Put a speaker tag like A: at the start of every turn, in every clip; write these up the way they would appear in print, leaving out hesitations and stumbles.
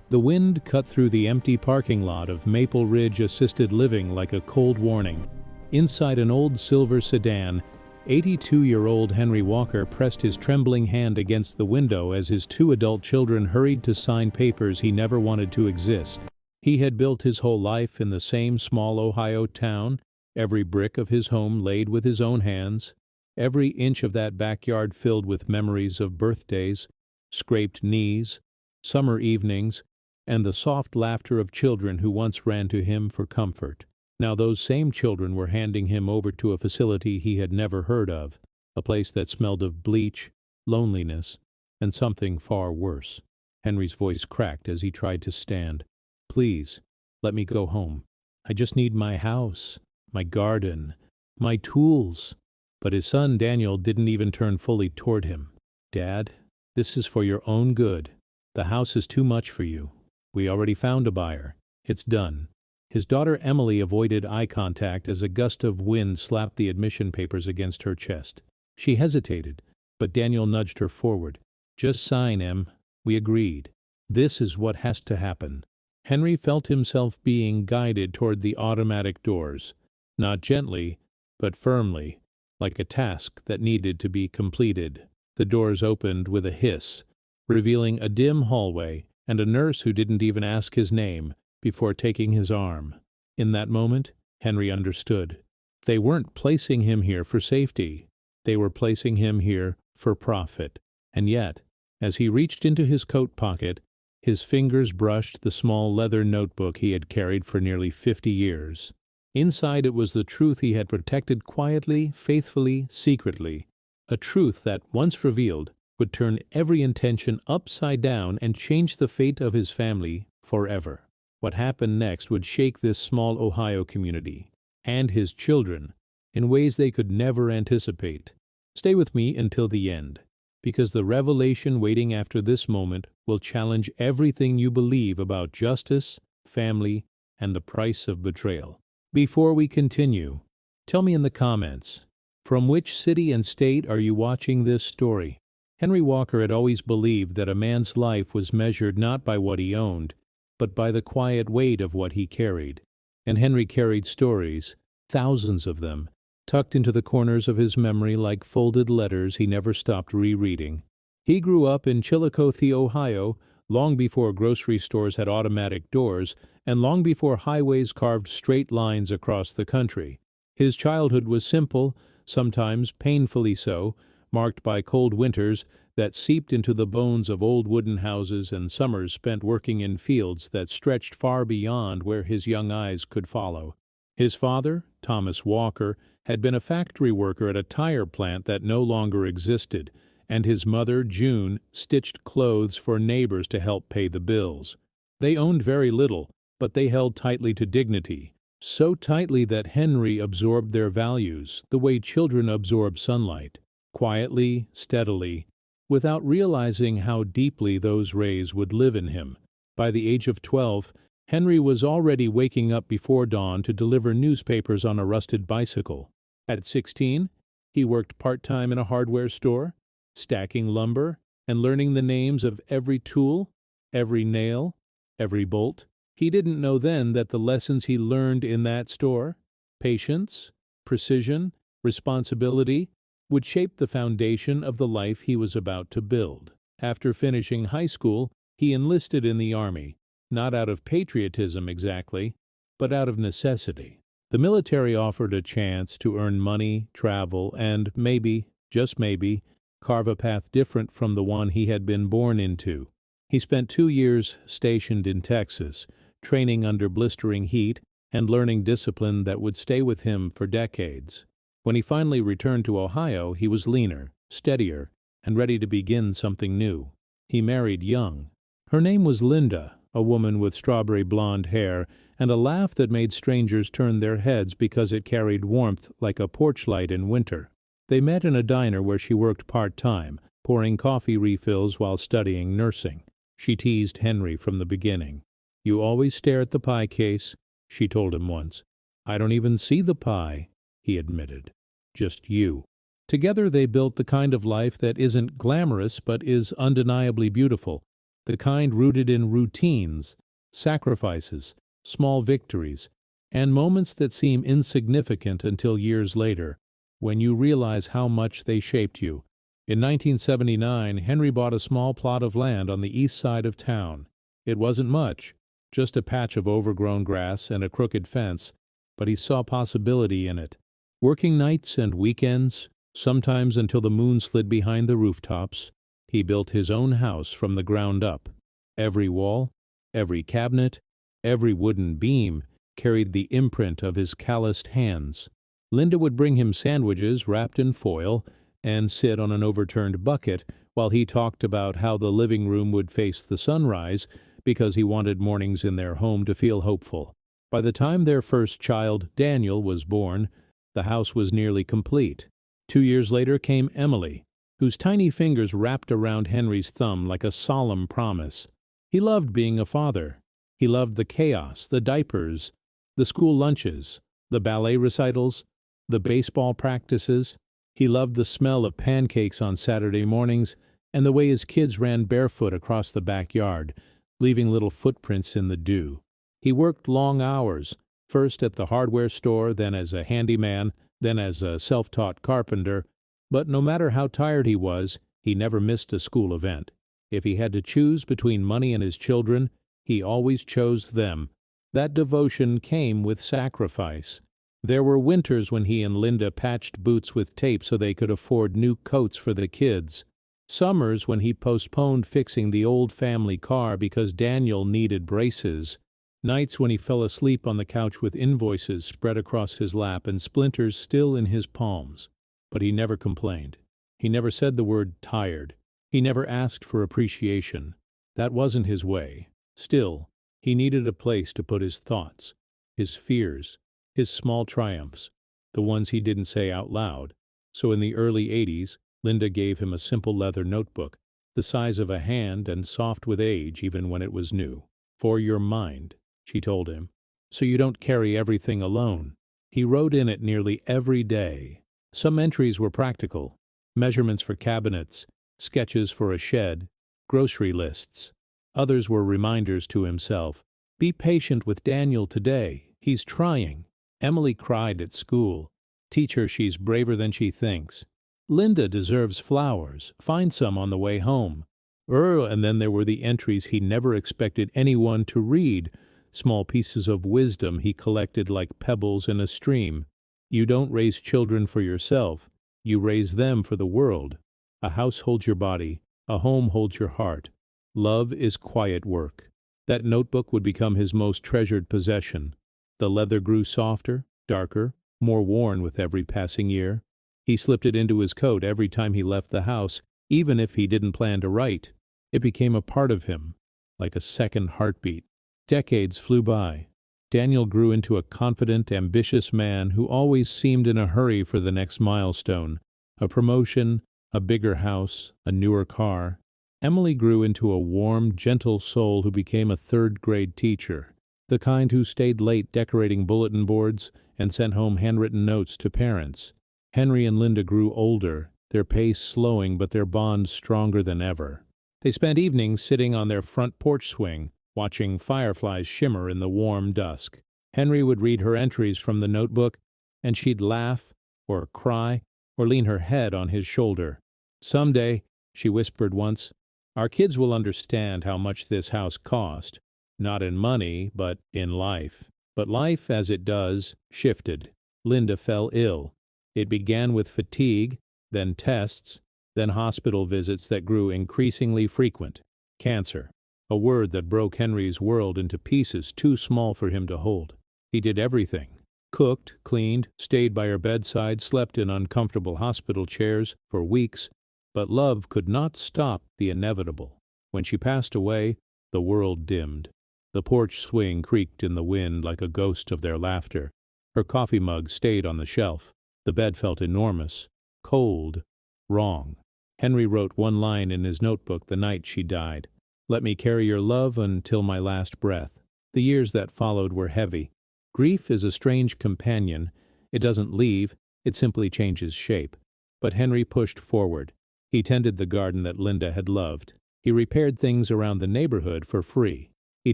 A: The wind cut through the empty parking lot of Maple Ridge Assisted Living like a cold warning. Inside an old silver sedan, 82-year-old Henry Walker pressed his trembling hand against the window as his two adult children hurried to sign papers he never wanted to exist. He had built his whole life in the same small Ohio town, every brick of his home laid with his own hands, every inch of that backyard filled with memories of birthdays, scraped knees, summer evenings, and the soft laughter of children who once ran to him for comfort. Now those same children were handing him over to a facility he had never heard of, a place that smelled of bleach, loneliness, and something far worse. Henry's voice cracked as he tried to stand. "Please, let me go home. I just need my house, my garden, my tools." But his son Daniel didn't even turn fully toward him. "Dad, this is for your own good. The house is too much for you. We already found a buyer. It's done." His daughter Emily avoided eye contact as a gust of wind slapped the admission papers against her chest. She hesitated, but Daniel nudged her forward. "Just sign, Em. We agreed. This is what has to happen." Henry felt himself being guided toward the automatic doors, not gently, but firmly, like a task that needed to be completed. The doors opened with a hiss, revealing a dim hallway and a nurse who didn't even ask his name before taking his arm. In that moment, Henry understood. They weren't placing him here for safety. They were placing him here for profit. And yet, as he reached into his coat pocket, his fingers brushed the small leather notebook he had carried for nearly 50 years. Inside it was the truth he had protected quietly, faithfully, secretly. A truth that, once revealed, would turn every intention upside down and change the fate of his family forever. What happened next would shake this small Ohio community, and his children, in ways they could never anticipate. Stay with me until the end, because the revelation waiting after this moment will challenge everything you believe about justice, family, and the price of betrayal. Before we continue, tell me in the comments, from which city and state are you watching this story? Henry Walker had always believed that a man's life was measured not by what he owned, but by the quiet weight of what he carried. And Henry carried stories, thousands of them, tucked into the corners of his memory like folded letters he never stopped rereading. He grew up in Chillicothe, Ohio, long before grocery stores had automatic doors, and long before highways carved straight lines across the country. His childhood was simple, sometimes painfully so, marked by cold winters that seeped into the bones of old wooden houses and summers spent working in fields that stretched far beyond where his young eyes could follow. His father, Thomas Walker, had been a factory worker at a tire plant that no longer existed, and his mother, June, stitched clothes for neighbors to help pay the bills. They owned very little, but they held tightly to dignity, so tightly that Henry absorbed their values the way children absorb sunlight, quietly, steadily, without realizing how deeply those rays would live in him. By the age of 12, Henry was already waking up before dawn to deliver newspapers on a rusted bicycle. At 16, he worked part-time in a hardware store, stacking lumber and learning the names of every tool, every nail, every bolt. He didn't know then that the lessons he learned in that store, patience, precision, responsibility, would shape the foundation of the life he was about to build. After finishing high school, he enlisted in the Army, not out of patriotism exactly, but out of necessity. The military offered a chance to earn money, travel, and maybe, just maybe, carve a path different from the one he had been born into. He spent 2 years stationed in Texas, training under blistering heat and learning discipline that would stay with him for decades. When he finally returned to Ohio, he was leaner, steadier, and ready to begin something new. He married young. Her name was Linda, a woman with strawberry blonde hair and a laugh that made strangers turn their heads because it carried warmth like a porch light in winter. They met in a diner where she worked part-time, pouring coffee refills while studying nursing. She teased Henry from the beginning. "You always stare at the pie case," she told him once. "I don't even see the pie," he admitted. "Just you." Together they built the kind of life that isn't glamorous but is undeniably beautiful. the kind rooted in routines, sacrifices, small victories, and moments that seem insignificant until years later, when you realize how much they shaped you. In 1979, Henry bought a small plot of land on the east side of town. It wasn't much, just a patch of overgrown grass and a crooked fence, but he saw possibility in it. Working nights and weekends, sometimes until the moon slid behind the rooftops, he built his own house from the ground up. Every wall, every cabinet, every wooden beam carried the imprint of his calloused hands. Linda would bring him sandwiches wrapped in foil and sit on an overturned bucket while he talked about how the living room would face the sunrise because he wanted mornings in their home to feel hopeful. By the time their first child, Daniel, was born, the house was nearly complete. 2 years later came Emily, whose tiny fingers wrapped around Henry's thumb like a solemn promise. He loved being a father. He loved the chaos, the diapers, the school lunches, the ballet recitals, the baseball practices. He loved the smell of pancakes on Saturday mornings and the way his kids ran barefoot across the backyard, leaving little footprints in the dew. He worked long hours, first at the hardware store, then as a handyman, then as a self-taught carpenter, but no matter how tired he was, he never missed a school event. If he had to choose between money and his children, he always chose them. That devotion came with sacrifice. There were winters when he and Linda patched boots with tape so they could afford new coats for the kids. Summers when he postponed fixing the old family car because Daniel needed braces. Nights when he fell asleep on the couch with invoices spread across his lap and splinters still in his palms. But he never complained. He never said the word tired. He never asked for appreciation. That wasn't his way. Still, he needed a place to put his thoughts, his fears, his small triumphs, the ones he didn't say out loud. So in the early 80s, Linda gave him a simple leather notebook, the size of a hand and soft with age even when it was new. For your mind, she told him, so you don't carry everything alone. He wrote in it nearly every day. Some entries were practical, measurements for cabinets, sketches for a shed, grocery lists. Others were reminders to himself. Be patient with Daniel today. He's trying. Emily cried at school. Teach her she's braver than she thinks. Linda deserves flowers. Find some on the way home. And then there were the entries he never expected anyone to read, small pieces of wisdom he collected like pebbles in a stream. You don't raise children for yourself. You raise them for the world. A house holds your body. A home holds your heart. Love is quiet work. That notebook would become his most treasured possession. The leather grew softer, darker, more worn with every passing year. He slipped it into his coat every time he left the house, even if he didn't plan to write. It became a part of him, like a second heartbeat. Decades flew by. Daniel grew into a confident, ambitious man who always seemed in a hurry for the next milestone, a promotion, a bigger house, a newer car. Emily grew into a warm, gentle soul who became a third-grade teacher, the kind who stayed late decorating bulletin boards and sent home handwritten notes to parents. Henry and Linda grew older, their pace slowing but their bond stronger than ever. They spent evenings sitting on their front porch swing, watching fireflies shimmer in the warm dusk. Henry would read her entries from the notebook, and she'd laugh, or cry, or lean her head on his shoulder. Someday, she whispered once, our kids will understand how much this house cost, not in money, but in life. But life, as it does, shifted. Linda fell ill. It began with fatigue, then tests, then hospital visits that grew increasingly frequent. Cancer, a word that broke Henry's world into pieces too small for him to hold. He did everything. Cooked, cleaned, stayed by her bedside, slept in uncomfortable hospital chairs for weeks, but love could not stop the inevitable. When she passed away, the world dimmed. The porch swing creaked in the wind like a ghost of their laughter. Her coffee mug stayed on the shelf. The bed felt enormous, cold, wrong. Henry wrote one line in his notebook the night she died. Let me carry your love until my last breath. The years that followed were heavy. Grief is a strange companion. It doesn't leave, it simply changes shape. But Henry pushed forward. He tended the garden that Linda had loved. He repaired things around the neighborhood for free. He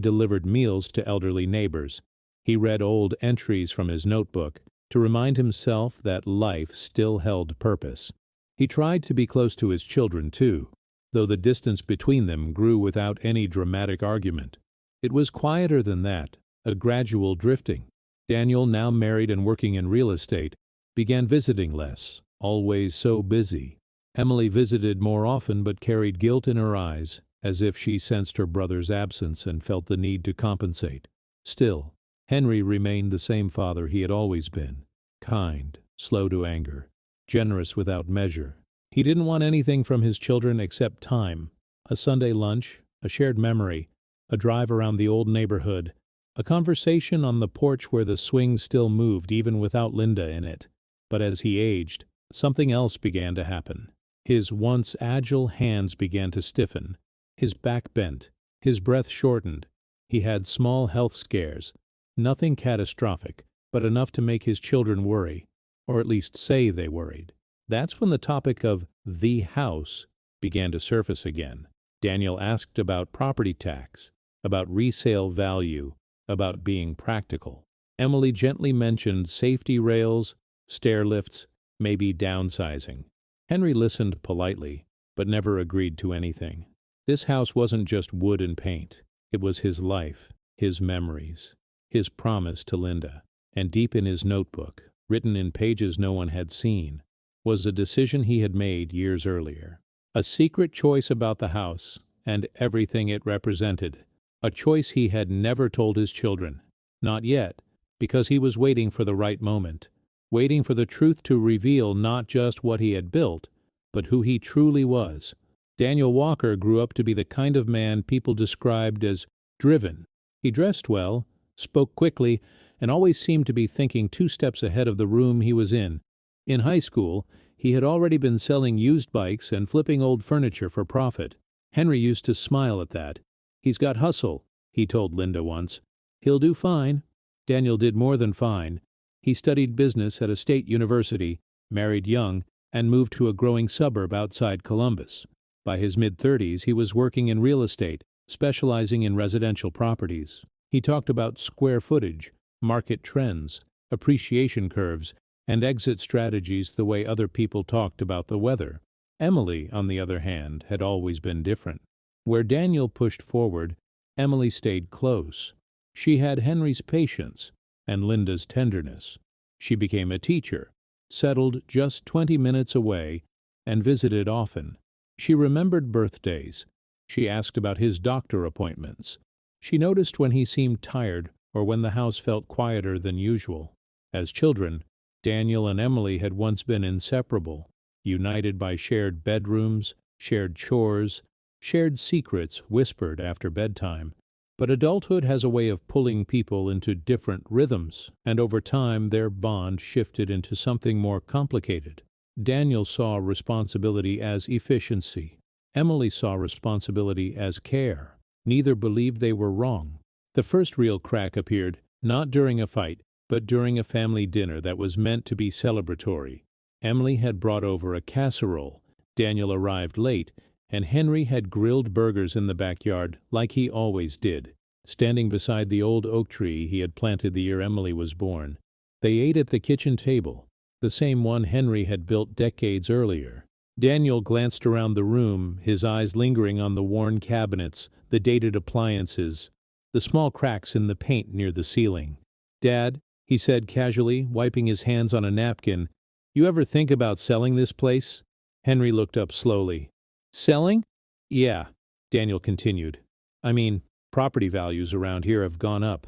A: delivered meals to elderly neighbors. He read old entries from his notebook to remind himself that life still held purpose. He tried to be close to his children, too, though the distance between them grew without any dramatic argument. It was quieter than that, a gradual drifting. Daniel, now married and working in real estate, began visiting less, always so busy. Emily visited more often but carried guilt in her eyes, as if she sensed her brother's absence and felt the need to compensate. Still, Henry remained the same father he had always been, kind, slow to anger, generous without measure. He didn't want anything from his children except time, a Sunday lunch, a shared memory, a drive around the old neighborhood, a conversation on the porch where the swing still moved even without Linda in it. But as he aged, something else began to happen. His once agile hands began to stiffen, his back bent, his breath shortened. He had small health scares, nothing catastrophic, but enough to make his children worry, or at least say they worried. That's when the topic of the house began to surface again. Daniel asked about property tax, about resale value, about being practical. Emily gently mentioned safety rails, stair lifts, maybe downsizing. Henry listened politely, but never agreed to anything. This house wasn't just wood and paint. It was his life, his memories, his promise to Linda. And deep in his notebook, written in pages no one had seen, was a decision he had made years earlier. A secret choice about the house and everything it represented. A choice he had never told his children. Not yet, because he was waiting for the right moment. Waiting for the truth to reveal not just what he had built, but who he truly was. Daniel Walker grew up to be the kind of man people described as driven. He dressed well, spoke quickly, and always seemed to be thinking 2 steps ahead of the room he was in. In high school, he had already been selling used bikes and flipping old furniture for profit. Henry used to smile at that. "He's got hustle," he told Linda once. "He'll do fine." Daniel did more than fine. He studied business at a state university, married young, and moved to a growing suburb outside Columbus. By his mid-30s, he was working in real estate, specializing in residential properties. He talked about square footage, market trends, appreciation curves, and exit strategies the way other people talked about the weather. Emily, on the other hand, had always been different. Where Daniel pushed forward, Emily stayed close. She had Henry's patience and Linda's tenderness. She became a teacher, settled just 20 minutes away, and visited often. She remembered birthdays. She asked about his doctor appointments. She noticed when he seemed tired or when the house felt quieter than usual. As children, Daniel and Emily had once been inseparable, united by shared bedrooms, shared chores, shared secrets whispered after bedtime. But adulthood has a way of pulling people into different rhythms, and over time their bond shifted into something more complicated. Daniel saw responsibility as efficiency. Emily saw responsibility as care. Neither believed they were wrong. The first real crack appeared, not during a fight, but during a family dinner that was meant to be celebratory. Emily had brought over a casserole. Daniel arrived late, and Henry had grilled burgers in the backyard like he always did, standing beside the old oak tree he had planted the year Emily was born. They ate at the kitchen table, the same one Henry had built decades earlier. Daniel glanced around the room, his eyes lingering on the worn cabinets, the dated appliances, the small cracks in the paint near the ceiling. "Dad," he said casually, wiping his hands on a napkin, "you ever think about selling this place?" Henry looked up slowly. "Selling?" "Yeah," Daniel continued. "I mean, property values around here have gone up.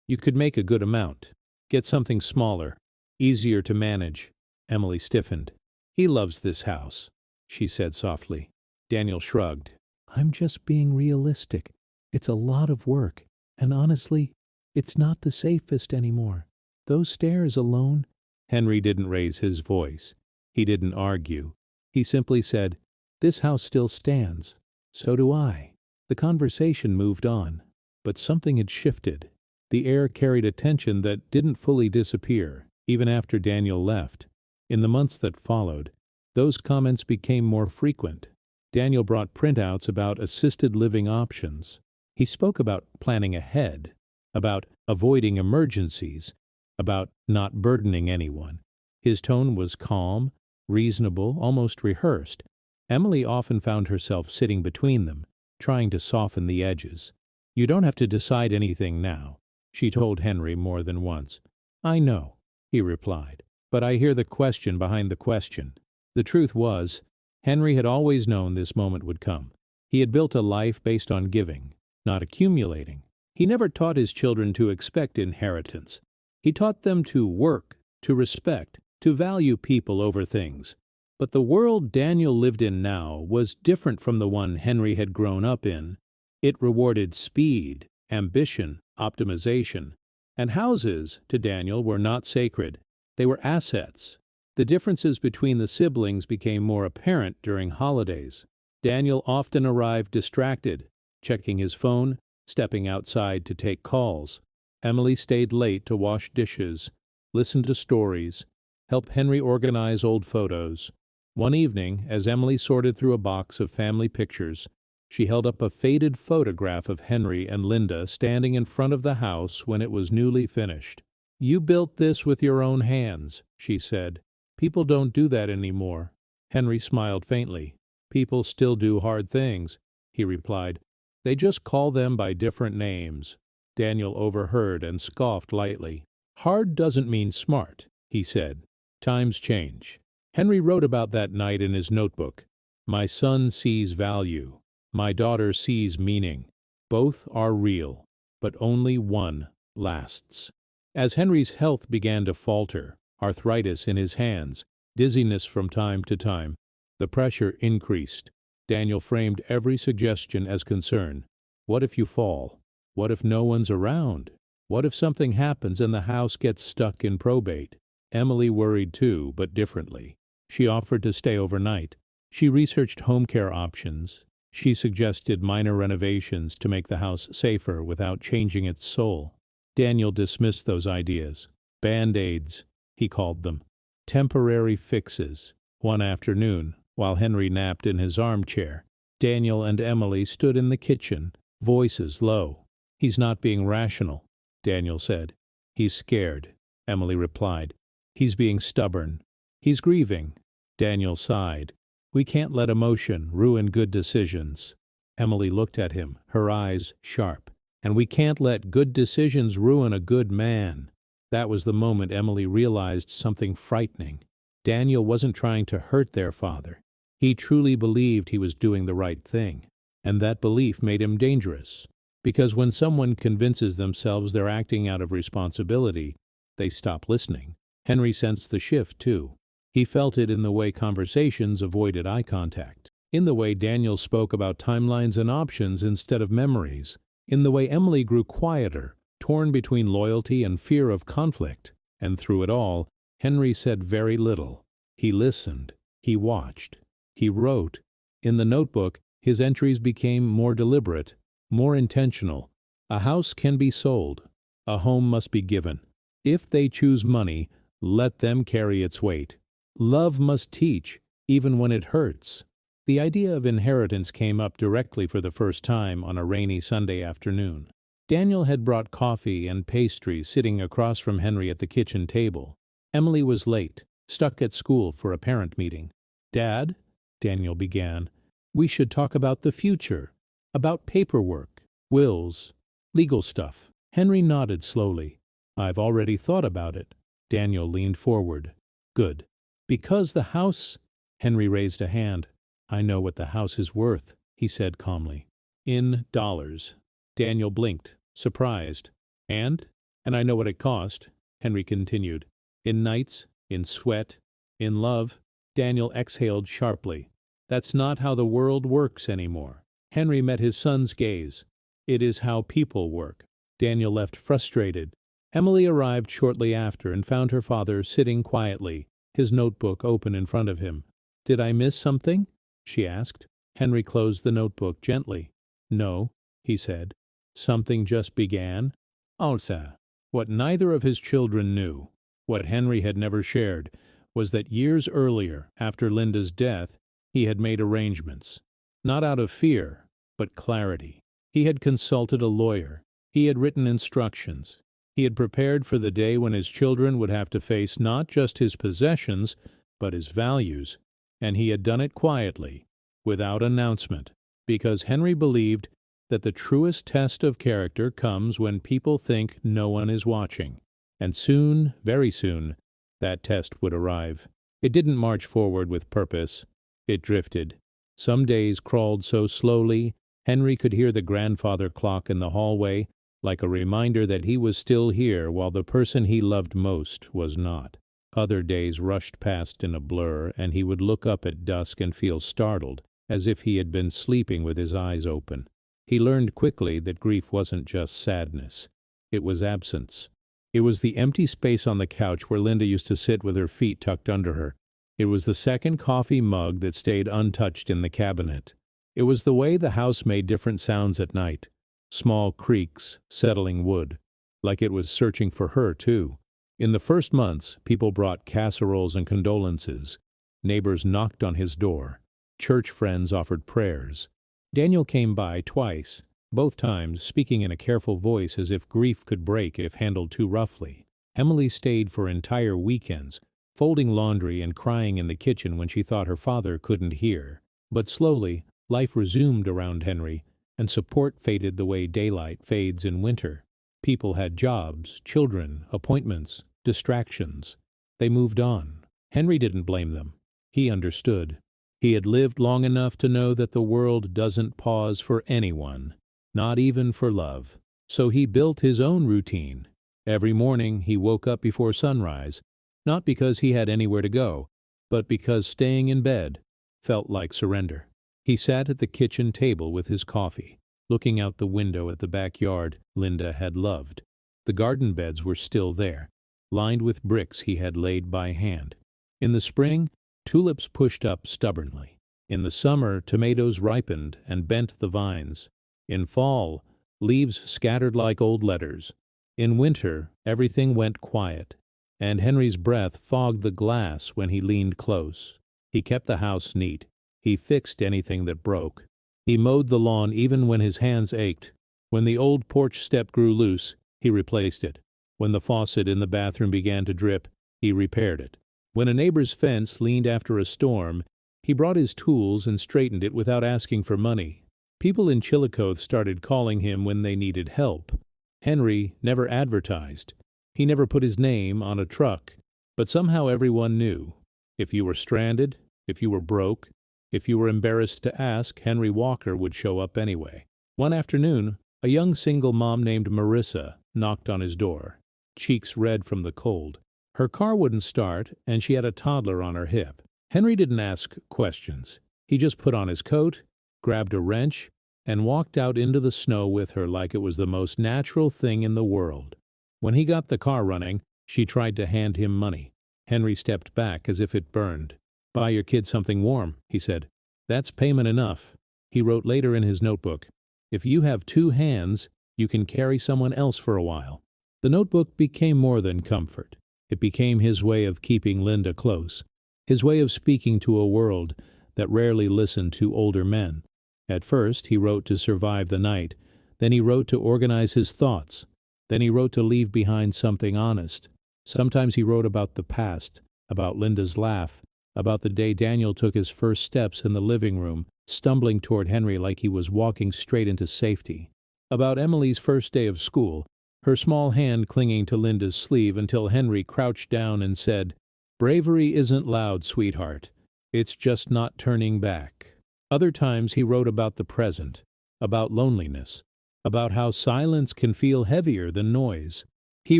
A: You could make a good amount. Get something smaller, easier to manage." Emily stiffened. "He loves this house," she said softly. Daniel shrugged. "I'm just being realistic. It's a lot of work, and honestly, it's not the safest anymore. Those stairs alone—" Henry didn't raise his voice. He didn't argue. He simply said, "This house still stands. So do I." The conversation moved on, but something had shifted. The air carried a tension that didn't fully disappear, even after Daniel left. In the months that followed, those comments became more frequent. Daniel brought printouts about assisted living options. He spoke about planning ahead, about avoiding emergencies, about not burdening anyone. His tone was calm, reasonable, almost rehearsed. Emily often found herself sitting between them, trying to soften the edges. "You don't have to decide anything now," she told Henry more than once. "I know," he replied, "but I hear the question behind the question." The truth was, Henry had always known this moment would come. He had built a life based on giving, not accumulating. He never taught his children to expect inheritance. He taught them to work, to respect, to value people over things. But the world Daniel lived in now was different from the one Henry had grown up in. It rewarded speed, ambition, optimization. And houses, to Daniel, were not sacred. They were assets. The differences between the siblings became more apparent during holidays. Daniel often arrived distracted, checking his phone, stepping outside to take calls. Emily stayed late to wash dishes, listen to stories, help Henry organize old photos. One evening, as Emily sorted through a box of family pictures, she held up a faded photograph of Henry and Linda standing in front of the house when it was newly finished. "You built this with your own hands," she said. "People don't do that anymore." Henry smiled faintly. "People still do hard things," he replied. "They just call them by different names." Daniel overheard and scoffed lightly. "Hard doesn't mean smart," he said. "Times change." Henry wrote about that night in his notebook. "My son sees value. My daughter sees meaning. Both are real, but only one lasts." As Henry's health began to falter, arthritis in his hands, dizziness from time to time, the pressure increased. Daniel framed every suggestion as concern. What if you fall? What if no one's around? What if something happens and the house gets stuck in probate? Emily worried too, but differently. She offered to stay overnight. She researched home care options. She suggested minor renovations to make the house safer without changing its soul. Daniel dismissed those ideas. Band-aids, he called them. Temporary fixes. One afternoon, while Henry napped in his armchair, Daniel and Emily stood in the kitchen, voices low. "He's not being rational," Daniel said. "He's scared," Emily replied. "He's being stubborn. He's grieving." Daniel sighed. "We can't let emotion ruin good decisions." Emily looked at him, her eyes sharp. "And we can't let good decisions ruin a good man." That was the moment Emily realized something frightening. Daniel wasn't trying to hurt their father. He truly believed he was doing the right thing, and that belief made him dangerous. Because when someone convinces themselves they're acting out of responsibility, they stop listening. Henry sensed the shift, too. He felt it in the way conversations avoided eye contact, in the way Daniel spoke about timelines and options instead of memories, in the way Emily grew quieter, torn between loyalty and fear of conflict. And through it all, Henry said very little. He listened. He watched. He wrote. In the notebook, his entries became more deliberate, more intentional. A house can be sold. A home must be given. If they choose money, let them carry its weight. Love must teach, even when it hurts. The idea of inheritance came up directly for the first time on a rainy Sunday afternoon. Daniel had brought coffee and pastry sitting across from Henry at the kitchen table. Emily was late, stuck at school for a parent meeting. "Dad," Daniel began, "we should talk about the future, about paperwork, wills, legal stuff." Henry nodded slowly. "I've already thought about it." Daniel leaned forward. "Good. Because the house—" Henry raised a hand. "I know what the house is worth," he said calmly. "In dollars." Daniel blinked, surprised. And I know what it cost," Henry continued. "In nights, in sweat, in love." Daniel exhaled sharply. "That's not how the world works anymore." Henry met his son's gaze. "It is how people work." Daniel left frustrated. Emily arrived shortly after and found her father sitting quietly, his notebook open in front of him. "Did I miss something?" she asked. Henry closed the notebook gently. "No," he said. "Something just began." Also, what neither of his children knew, what Henry had never shared, was that years earlier, after Linda's death, he had made arrangements. Not out of fear, but clarity. He had consulted a lawyer. He had written instructions. He had prepared for the day when his children would have to face not just his possessions, but his values, and he had done it quietly, without announcement, because Henry believed that the truest test of character comes when people think no one is watching. And soon, very soon, that test would arrive. It didn't march forward with purpose. It drifted. Some days crawled so slowly, Henry could hear the grandfather clock in the hallway, like a reminder that he was still here while the person he loved most was not. Other days rushed past in a blur, and he would look up at dusk and feel startled, as if he had been sleeping with his eyes open. He learned quickly that grief wasn't just sadness. It was absence. It was the empty space on the couch where Linda used to sit with her feet tucked under her. It was the second coffee mug that stayed untouched in the cabinet. It was the way the house made different sounds at night. Small creaks, settling wood, like it was searching for her, too. In the first months, people brought casseroles and condolences. Neighbors knocked on his door. Church friends offered prayers. Daniel came by twice, both times speaking in a careful voice as if grief could break if handled too roughly. Emily stayed for entire weekends, folding laundry and crying in the kitchen when she thought her father couldn't hear. But slowly, life resumed around Henry, and support faded the way daylight fades in winter. People had jobs, children, appointments, distractions. They moved on. Henry didn't blame them. He understood. He had lived long enough to know that the world doesn't pause for anyone, not even for love. So he built his own routine. Every morning he woke up before sunrise, not because he had anywhere to go, but because staying in bed felt like surrender. He sat at the kitchen table with his coffee, looking out the window at the backyard Linda had loved. The garden beds were still there, lined with bricks he had laid by hand. In the spring, tulips pushed up stubbornly. In the summer, tomatoes ripened and bent the vines. In fall, leaves scattered like old letters. In winter, everything went quiet, and Henry's breath fogged the glass when he leaned close. He kept the house neat. He fixed anything that broke. He mowed the lawn even when his hands ached. When the old porch step grew loose, he replaced it. When the faucet in the bathroom began to drip, he repaired it. When a neighbor's fence leaned after a storm, he brought his tools and straightened it without asking for money. People in Chillicothe started calling him when they needed help. Henry never advertised. He never put his name on a truck. But somehow everyone knew. If you were stranded, if you were broke, if you were embarrassed to ask, Henry Walker would show up anyway. One afternoon, a young single mom named Marissa knocked on his door, cheeks red from the cold. Her car wouldn't start, and she had a toddler on her hip. Henry didn't ask questions. He just put on his coat, grabbed a wrench, and walked out into the snow with her like it was the most natural thing in the world. When he got the car running, she tried to hand him money. Henry stepped back as if it burned. "Buy your kid something warm," he said. "That's payment enough." He wrote later in his notebook, "If you have two hands, you can carry someone else for a while." The notebook became more than comfort. It became his way of keeping Linda close, his way of speaking to a world that rarely listened to older men. At first, he wrote to survive the night. Then he wrote to organize his thoughts. Then he wrote to leave behind something honest. Sometimes he wrote about the past, about Linda's laugh, about the day Daniel took his first steps in the living room, stumbling toward Henry like he was walking straight into safety. About Emily's first day of school, her small hand clinging to Linda's sleeve until Henry crouched down and said, "Bravery isn't loud, sweetheart. It's just not turning back." Other times he wrote about the present, about loneliness, about how silence can feel heavier than noise. He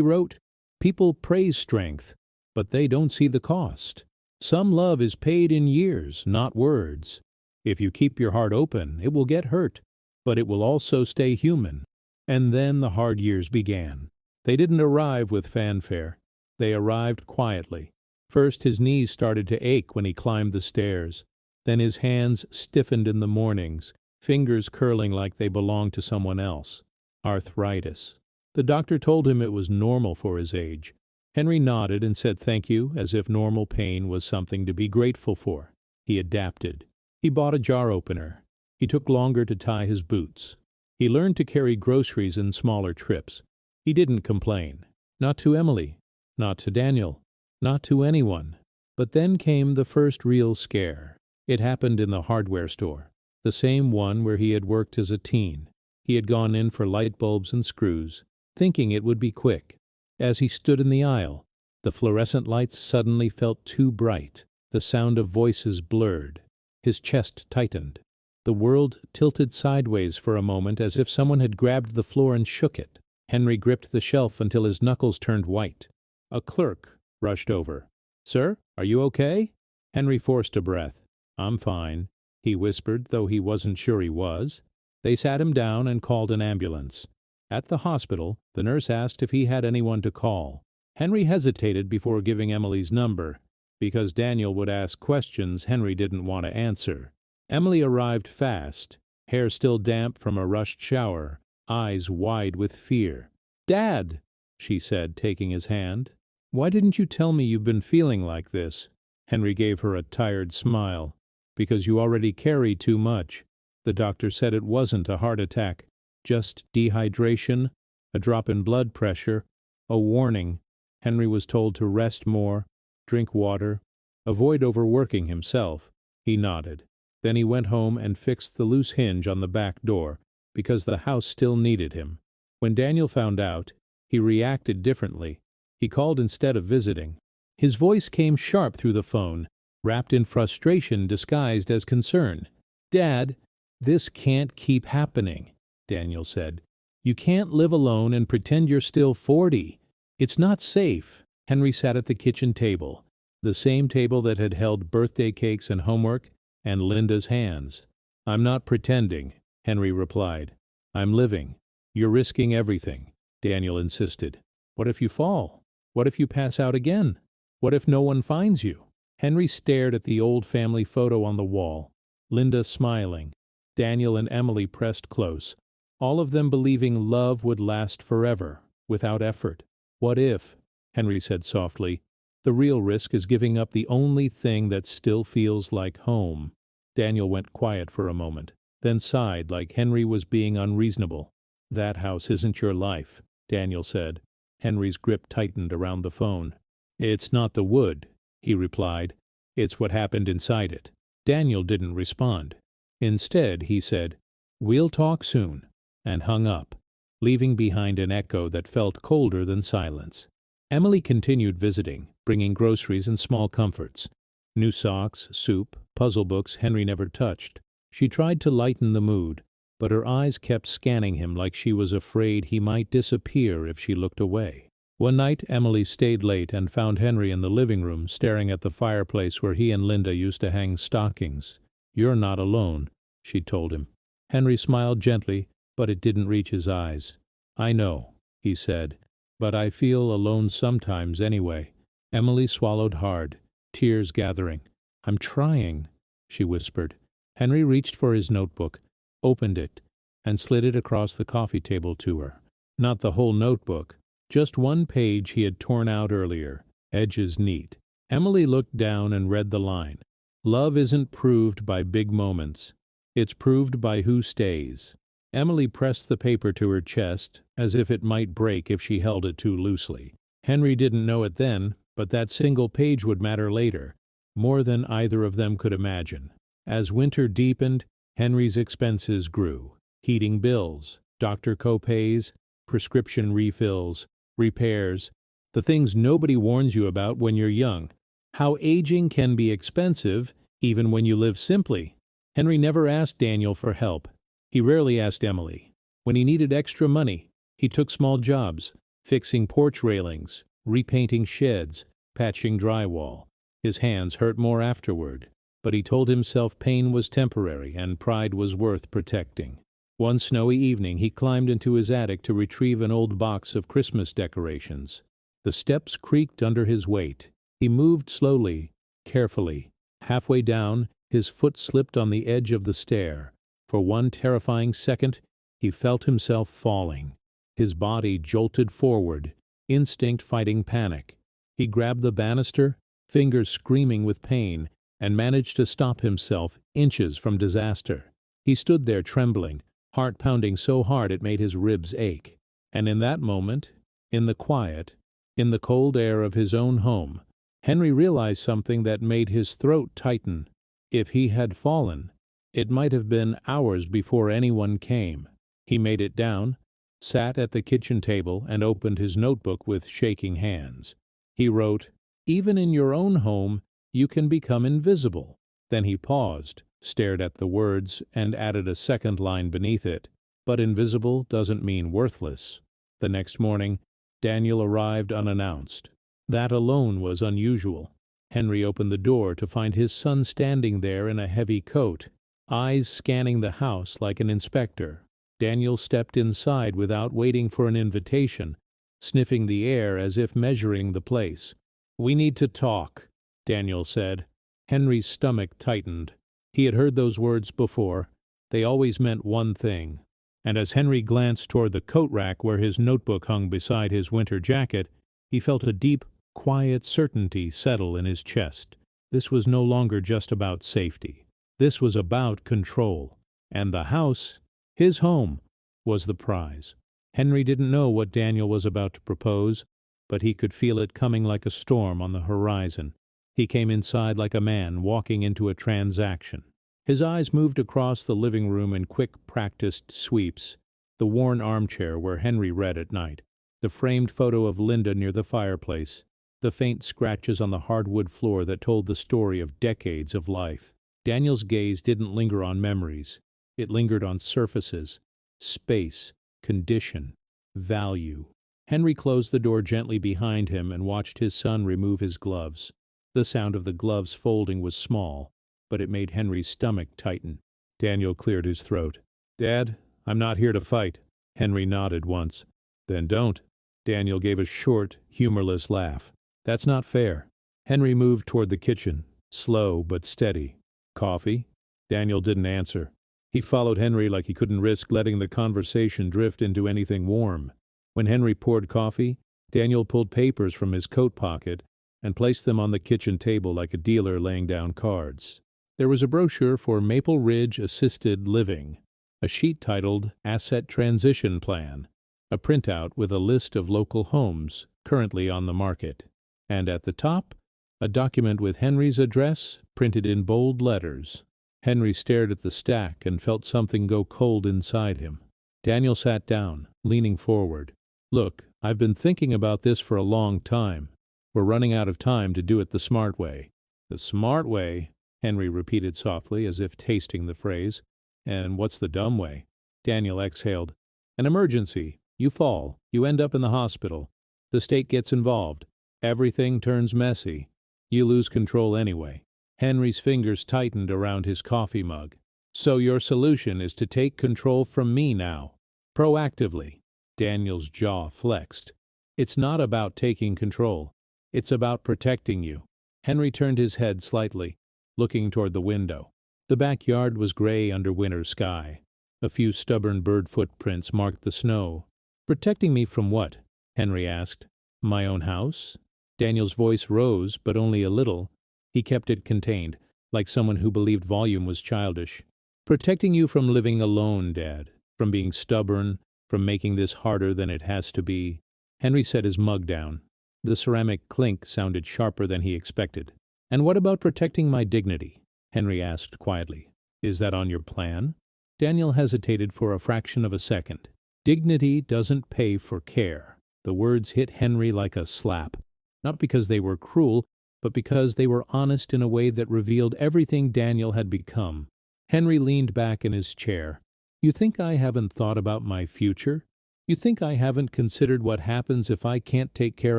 A: wrote, "People praise strength, but they don't see the cost. Some love is paid in years, not words. If you keep your heart open, it will get hurt, but it will also stay human." And then the hard years began. They didn't arrive with fanfare. They arrived quietly. First, his knees started to ache when he climbed the stairs. Then his hands stiffened in the mornings, fingers curling like they belonged to someone else. Arthritis. The doctor told him it was normal for his age. Henry nodded and said thank you, as if normal pain was something to be grateful for. He adapted. He bought a jar opener. He took longer to tie his boots. He learned to carry groceries in smaller trips. He didn't complain. Not to Emily, not to Daniel, not to anyone. But then came the first real scare. It happened in the hardware store, the same one where he had worked as a teen. He had gone in for light bulbs and screws, thinking it would be quick. As he stood in the aisle, the fluorescent lights suddenly felt too bright. The sound of voices blurred. His chest tightened. The world tilted sideways for a moment as if someone had grabbed the floor and shook it. Henry gripped the shelf until his knuckles turned white. A clerk rushed over. "Sir, are you okay?" Henry forced a breath. "I'm fine," he whispered, though he wasn't sure he was. They sat him down and called an ambulance. At the hospital, the nurse asked if he had anyone to call. Henry hesitated before giving Emily's number, because Daniel would ask questions Henry didn't want to answer. Emily arrived fast, hair still damp from a rushed shower, eyes wide with fear. "Dad," she said, taking his hand. "Why didn't you tell me you've been feeling like this?" Henry gave her a tired smile. "Because you already carry too much. The doctor said it wasn't a heart attack, just dehydration, a drop in blood pressure, a warning." Henry was told to rest more, drink water, avoid overworking himself. He nodded. Then he went home and fixed the loose hinge on the back door, because the house still needed him. When Daniel found out, he reacted differently. He called instead of visiting. His voice came sharp through the phone, wrapped in frustration disguised as concern. "Dad, this can't keep happening," Daniel said. "You can't live alone and pretend you're still 40. It's not safe." Henry sat at the kitchen table, the same table that had held birthday cakes and homework, and Linda's hands. "I'm not pretending," Henry replied. "I'm living." "You're risking everything," Daniel insisted. "What if you fall? What if you pass out again? What if no one finds you?" Henry stared at the old family photo on the wall. Linda smiling. Daniel and Emily pressed close, all of them believing love would last forever, without effort. "What if?" Henry said softly. "The real risk is giving up the only thing that still feels like home." Daniel went quiet for a moment, then sighed like Henry was being unreasonable. "That house isn't your life," Daniel said. Henry's grip tightened around the phone. "It's not the wood," he replied. "It's what happened inside it." Daniel didn't respond. Instead, he said, "We'll talk soon," and hung up, leaving behind an echo that felt colder than silence. Emily continued visiting, bringing groceries and small comforts. New socks, soup, puzzle books Henry never touched. She tried to lighten the mood, but her eyes kept scanning him like she was afraid he might disappear if she looked away. One night, Emily stayed late and found Henry in the living room staring at the fireplace where he and Linda used to hang stockings. "You're not alone," she told him. Henry smiled gently, but it didn't reach his eyes. "I know," he said, "but I feel alone sometimes anyway." Emily swallowed hard, tears gathering. "I'm trying," she whispered. Henry reached for his notebook, opened it, and slid it across the coffee table to her. Not the whole notebook, just one page he had torn out earlier, edges neat. Emily looked down and read the line. "Love isn't proved by big moments. It's proved by who stays." Emily pressed the paper to her chest, as if it might break if she held it too loosely. Henry didn't know it then, but that single page would matter later, more than either of them could imagine. As winter deepened, Henry's expenses grew. Heating bills, doctor co-pays, prescription refills, repairs, the things nobody warns you about when you're young. How aging can be expensive, even when you live simply. Henry never asked Daniel for help. He rarely asked Emily. When he needed extra money, he took small jobs, fixing porch railings, repainting sheds, patching drywall. His hands hurt more afterward, but he told himself pain was temporary and pride was worth protecting. One snowy evening he climbed into his attic to retrieve an old box of Christmas decorations. The steps creaked under his weight. He moved slowly, carefully. Halfway down, his foot slipped on the edge of the stair. For one terrifying second, he felt himself falling. His body jolted forward, instinct fighting panic. He grabbed the banister, fingers screaming with pain, and managed to stop himself inches from disaster. He stood there trembling, heart pounding so hard it made his ribs ache. And in that moment, in the quiet, in the cold air of his own home, Henry realized something that made his throat tighten. If he had fallen, it might have been hours before anyone came. He made it down, sat at the kitchen table, and opened his notebook with shaking hands. He wrote, "Even in your own home, you can become invisible." Then he paused, stared at the words, and added a second line beneath it. But invisible doesn't mean worthless. The next morning, Daniel arrived unannounced. That alone was unusual. Henry opened the door to find his son standing there in a heavy coat, eyes scanning the house like an inspector. Daniel stepped inside without waiting for an invitation, sniffing the air as if measuring the place. "We need to talk," Daniel said. Henry's stomach tightened. He had heard those words before. They always meant one thing. And as Henry glanced toward the coat rack where his notebook hung beside his winter jacket, he felt a deep, quiet certainty settle in his chest. This was no longer just about safety. This was about control. And the house, his home, was the prize. Henry didn't know what Daniel was about to propose, but he could feel it coming like a storm on the horizon. He came inside like a man walking into a transaction. His eyes moved across the living room in quick, practiced sweeps. The worn armchair where Henry read at night, the framed photo of Linda near the fireplace, the faint scratches on the hardwood floor that told the story of decades of life. Daniel's gaze didn't linger on memories. It lingered on surfaces, space, condition, value. Henry closed the door gently behind him and watched his son remove his gloves. The sound of the gloves folding was small, but it made Henry's stomach tighten. Daniel cleared his throat. "Dad, I'm not here to fight." Henry nodded once. "Then don't." Daniel gave a short, humorless laugh. "That's not fair." Henry moved toward the kitchen, slow but steady. "Coffee?" Daniel didn't answer. He followed Henry like he couldn't risk letting the conversation drift into anything warm. When Henry poured coffee, Daniel pulled papers from his coat pocket and placed them on the kitchen table like a dealer laying down cards. There was a brochure for Maple Ridge Assisted Living, a sheet titled Asset Transition Plan, a printout with a list of local homes currently on the market, and at the top, a document with Henry's address printed in bold letters. Henry stared at the stack and felt something go cold inside him. Daniel sat down, leaning forward. "Look, I've been thinking about this for a long time. We're running out of time to do it the smart way." "The smart way," Henry repeated softly, as if tasting the phrase. "And what's the dumb way?" Daniel exhaled. "An emergency. You fall. You end up in the hospital. The state gets involved. Everything turns messy. You lose control anyway." Henry's fingers tightened around his coffee mug. "So your solution is to take control from me now, proactively." Daniel's jaw flexed. "It's not about taking control. It's about protecting you." Henry turned his head slightly, looking toward the window. The backyard was gray under winter sky. A few stubborn bird footprints marked the snow. "Protecting me from what?" Henry asked. "My own house?" Daniel's voice rose, but only a little. He kept it contained, like someone who believed volume was childish. "Protecting you from living alone, Dad. From being stubborn, from making this harder than it has to be." Henry set his mug down. The ceramic clink sounded sharper than he expected. "And what about protecting my dignity?" Henry asked quietly. "Is that on your plan?" Daniel hesitated for a fraction of a second. "Dignity doesn't pay for care." The words hit Henry like a slap. Not because they were cruel, but because they were honest in a way that revealed everything Daniel had become. Henry leaned back in his chair. "You think I haven't thought about my future? You think I haven't considered what happens if I can't take care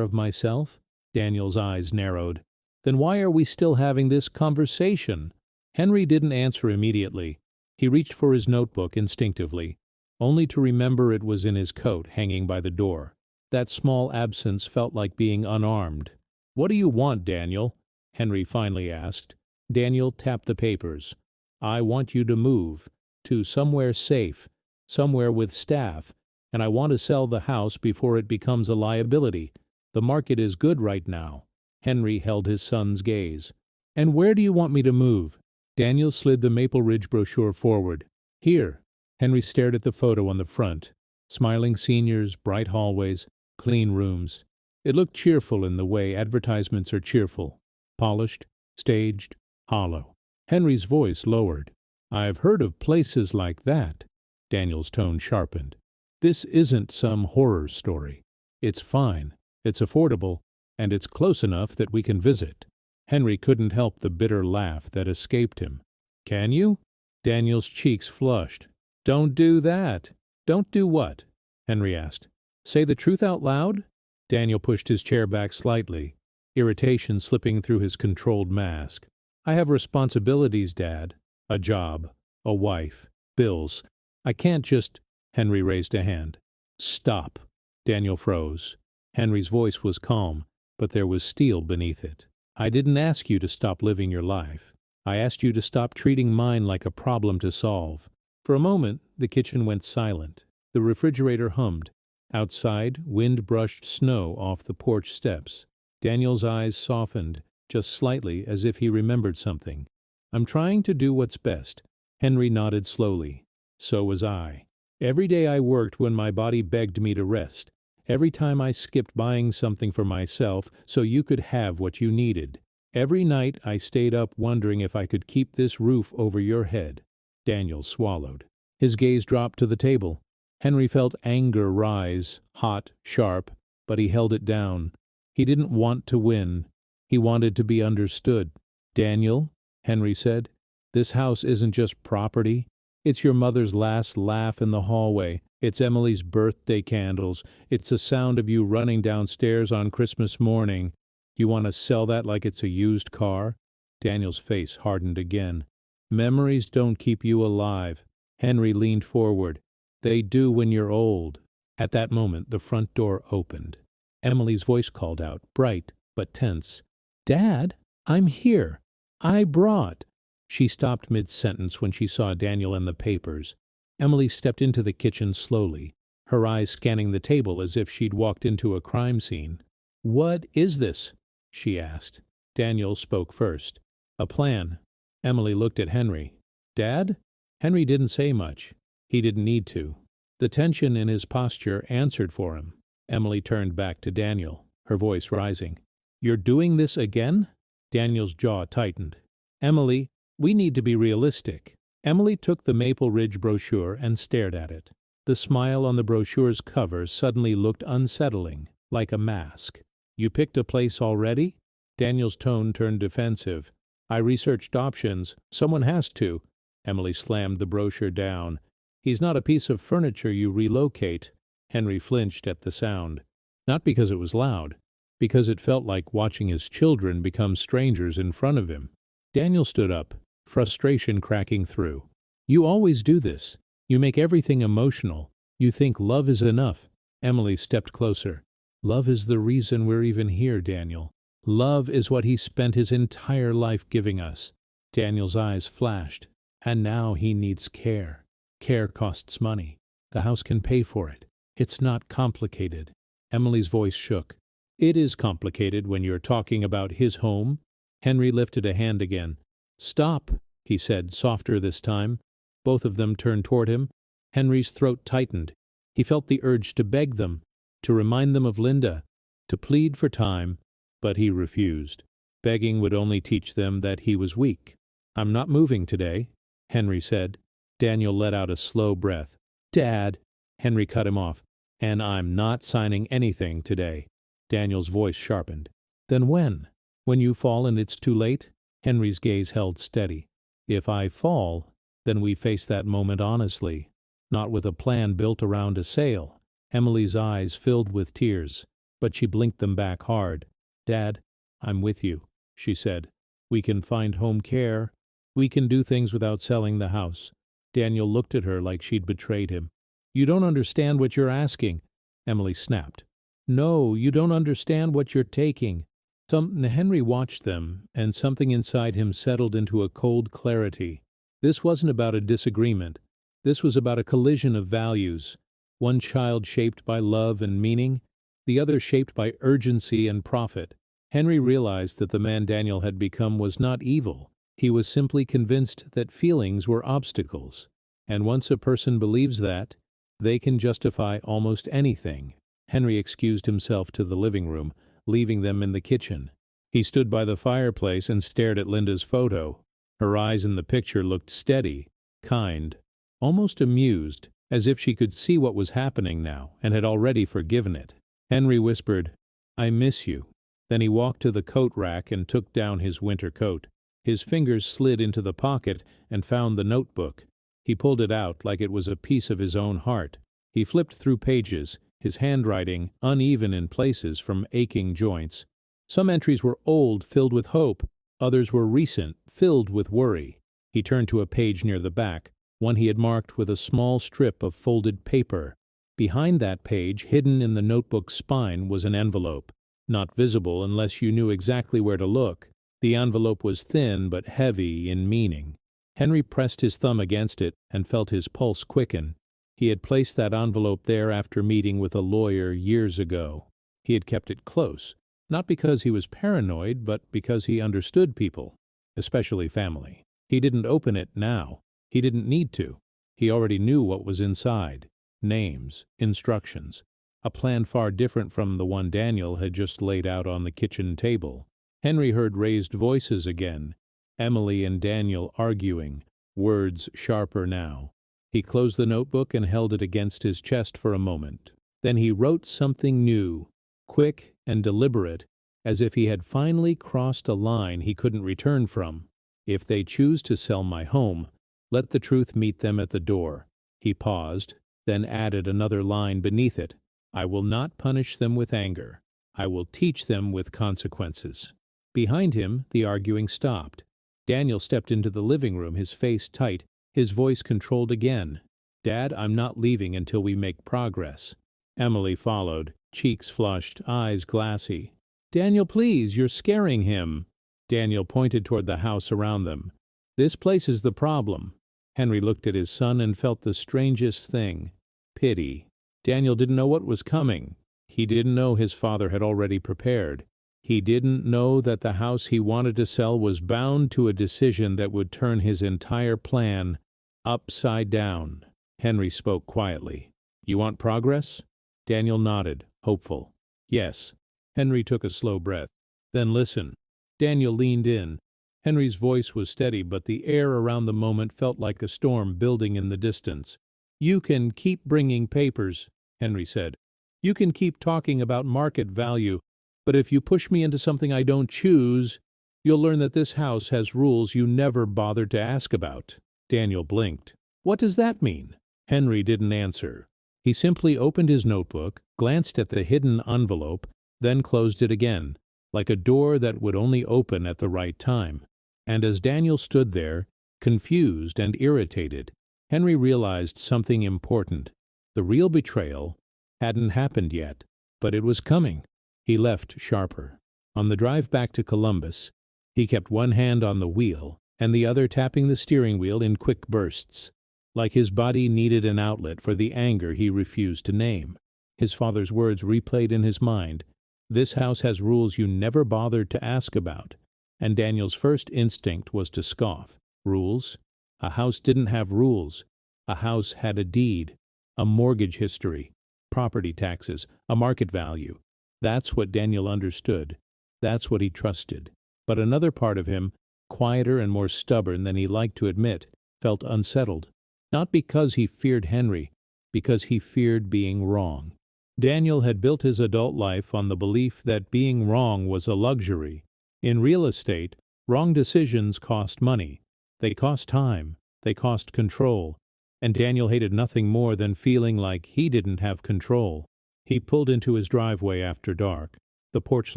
A: of myself?" Daniel's eyes narrowed. "Then why are we still having this conversation?" Henry didn't answer immediately. He reached for his notebook instinctively, only to remember it was in his coat hanging by the door. That small absence felt like being unarmed. "What do you want, Daniel?" Henry finally asked. Daniel tapped the papers. "I want you to move to somewhere safe, somewhere with staff, and I want to sell the house before it becomes a liability. The market is good right now." Henry held his son's gaze. "And where do you want me to move?" Daniel slid the Maple Ridge brochure forward. Here. Henry stared at the photo on the front. Smiling seniors, bright hallways, clean rooms. It looked cheerful in the way advertisements are cheerful. Polished, staged, hollow. Henry's voice lowered. I've heard of places like that. Daniel's tone sharpened. This isn't some horror story. It's fine, it's affordable, and it's close enough that we can visit. Henry couldn't help the bitter laugh that escaped him. Can you? Daniel's cheeks flushed. Don't do that. Don't do what? Henry asked. Say the truth out loud? Daniel pushed his chair back slightly, irritation slipping through his controlled mask. I have responsibilities, Dad. A job, a wife, bills. I can't just… Henry raised a hand. Stop. Daniel froze. Henry's voice was calm, but there was steel beneath it. I didn't ask you to stop living your life. I asked you to stop treating mine like a problem to solve. For a moment, the kitchen went silent. The refrigerator hummed. Outside, wind brushed snow off the porch steps. Daniel's eyes softened, just slightly, as if he remembered something. I'm trying to do what's best. Henry nodded slowly. So was I. Every day I worked when my body begged me to rest. Every time I skipped buying something for myself so you could have what you needed. Every night I stayed up wondering if I could keep this roof over your head. Daniel swallowed. His gaze dropped to the table. Henry felt anger rise, hot, sharp, but he held it down. He didn't want to win. He wanted to be understood. Daniel, Henry said, this house isn't just property. It's your mother's last laugh in the hallway. It's Emily's birthday candles. It's the sound of you running downstairs on Christmas morning. You want to sell that like it's a used car? Daniel's face hardened again. Memories don't keep you alive. Henry leaned forward. They do when you're old. At that moment, the front door opened. Emily's voice called out, bright but tense. Dad, I'm here. I brought… She stopped mid-sentence when she saw Daniel and the papers. Emily stepped into the kitchen slowly, her eyes scanning the table as if she'd walked into a crime scene. What is this? She asked. Daniel spoke first. A plan. Emily looked at Henry. Dad? Henry didn't say much. He didn't need to. The tension in his posture answered for him. Emily turned back to Daniel, her voice rising. You're doing this again? Daniel's jaw tightened. Emily, we need to be realistic. Emily took the Maple Ridge brochure and stared at it. The smile on the brochure's cover suddenly looked unsettling, like a mask. You picked a place already? Daniel's tone turned defensive. I researched options. Someone has to. Emily slammed the brochure down. He's not a piece of furniture you relocate. Henry flinched at the sound. Not because it was loud, because it felt like watching his children become strangers in front of him. Daniel stood up, frustration cracking through. You always do this. You make everything emotional. You think love is enough. Emily stepped closer. Love is the reason we're even here, Daniel. Love is what he spent his entire life giving us. Daniel's eyes flashed. And now he needs care. Care costs money. The house can pay for it. It's not complicated. Emily's voice shook. It is complicated when you're talking about his home. Henry lifted a hand again. Stop, he said, softer this time. Both of them turned toward him. Henry's throat tightened. He felt the urge to beg them, to remind them of Linda, to plead for time, but he refused. Begging would only teach them that he was weak. I'm not moving today, Henry said. Daniel let out a slow breath. Dad, Henry cut him off. And I'm not signing anything today. Daniel's voice sharpened. Then when? When you fall and it's too late? Henry's gaze held steady. If I fall, then we face that moment honestly, not with a plan built around a sale. Emily's eyes filled with tears, but she blinked them back hard. Dad, I'm with you, she said. We can find home care. We can do things without selling the house. Daniel looked at her like she'd betrayed him. You don't understand what you're asking, Emily snapped. No, you don't understand what you're taking. Henry watched them, and something inside him settled into a cold clarity. This wasn't about a disagreement. This was about a collision of values. One child shaped by love and meaning, the other shaped by urgency and profit. Henry realized that the man Daniel had become was not evil. He was simply convinced that feelings were obstacles. And once a person believes that, they can justify almost anything. Henry excused himself to the living room, leaving them in the kitchen. He stood by the fireplace and stared at Linda's photo. Her eyes in the picture looked steady, kind, almost amused, as if she could see what was happening now and had already forgiven it. Henry whispered, "I miss you." Then he walked to the coat rack and took down his winter coat. His fingers slid into the pocket and found the notebook. He pulled it out like it was a piece of his own heart. He flipped through pages, his handwriting uneven in places from aching joints. Some entries were old, filled with hope. Others were recent, filled with worry. He turned to a page near the back, one he had marked with a small strip of folded paper. Behind that page, hidden in the notebook's spine, was an envelope. Not visible unless you knew exactly where to look. The envelope was thin but heavy in meaning. Henry pressed his thumb against it and felt his pulse quicken. He had placed that envelope there after meeting with a lawyer years ago. He had kept it close, not because he was paranoid, but because he understood people, especially family. He didn't open it now. He didn't need to. He already knew what was inside. Names, instructions, a plan far different from the one Daniel had just laid out on the kitchen table. Henry heard raised voices again, Emily and Daniel arguing, words sharper now. He closed the notebook and held it against his chest for a moment. Then he wrote something new, quick and deliberate, as if he had finally crossed a line he couldn't return from. "If they choose to sell my home, let the truth meet them at the door." He paused, then added another line beneath it. "I will not punish them with anger. I will teach them with consequences." Behind him, the arguing stopped. Daniel stepped into the living room, his face tight, his voice controlled again. "Dad, I'm not leaving until we make progress." Emily followed, cheeks flushed, eyes glassy. "Daniel, please, you're scaring him." Daniel pointed toward the house around them. "This place is the problem." Henry looked at his son and felt the strangest thing. Pity. Daniel didn't know what was coming. He didn't know his father had already prepared. He didn't know that the house he wanted to sell was bound to a decision that would turn his entire plan upside down. Henry spoke quietly. "You want progress?" Daniel nodded, hopeful. "Yes." Henry took a slow breath. "Then listen." Daniel leaned in. Henry's voice was steady, but the air around the moment felt like a storm building in the distance. "You can keep bringing papers," Henry said. "You can keep talking about market value. But if you push me into something I don't choose, you'll learn that this house has rules you never bothered to ask about." Daniel blinked. "What does that mean?" Henry didn't answer. He simply opened his notebook, glanced at the hidden envelope, then closed it again, like a door that would only open at the right time. And as Daniel stood there, confused and irritated, Henry realized something important. The real betrayal hadn't happened yet, but it was coming. He left sharper. On the drive back to Columbus, he kept one hand on the wheel and the other tapping the steering wheel in quick bursts, like his body needed an outlet for the anger he refused to name. His father's words replayed in his mind. "This house has rules you never bothered to ask about." And Daniel's first instinct was to scoff. Rules? A house didn't have rules. A house had a deed, a mortgage history, property taxes, a market value. That's what Daniel understood. That's what he trusted. But another part of him, quieter and more stubborn than he liked to admit, felt unsettled. Not because he feared Henry, because he feared being wrong. Daniel had built his adult life on the belief that being wrong was a luxury. In real estate, wrong decisions cost money. They cost time. They cost control. And Daniel hated nothing more than feeling like he didn't have control. He pulled into his driveway after dark, the porch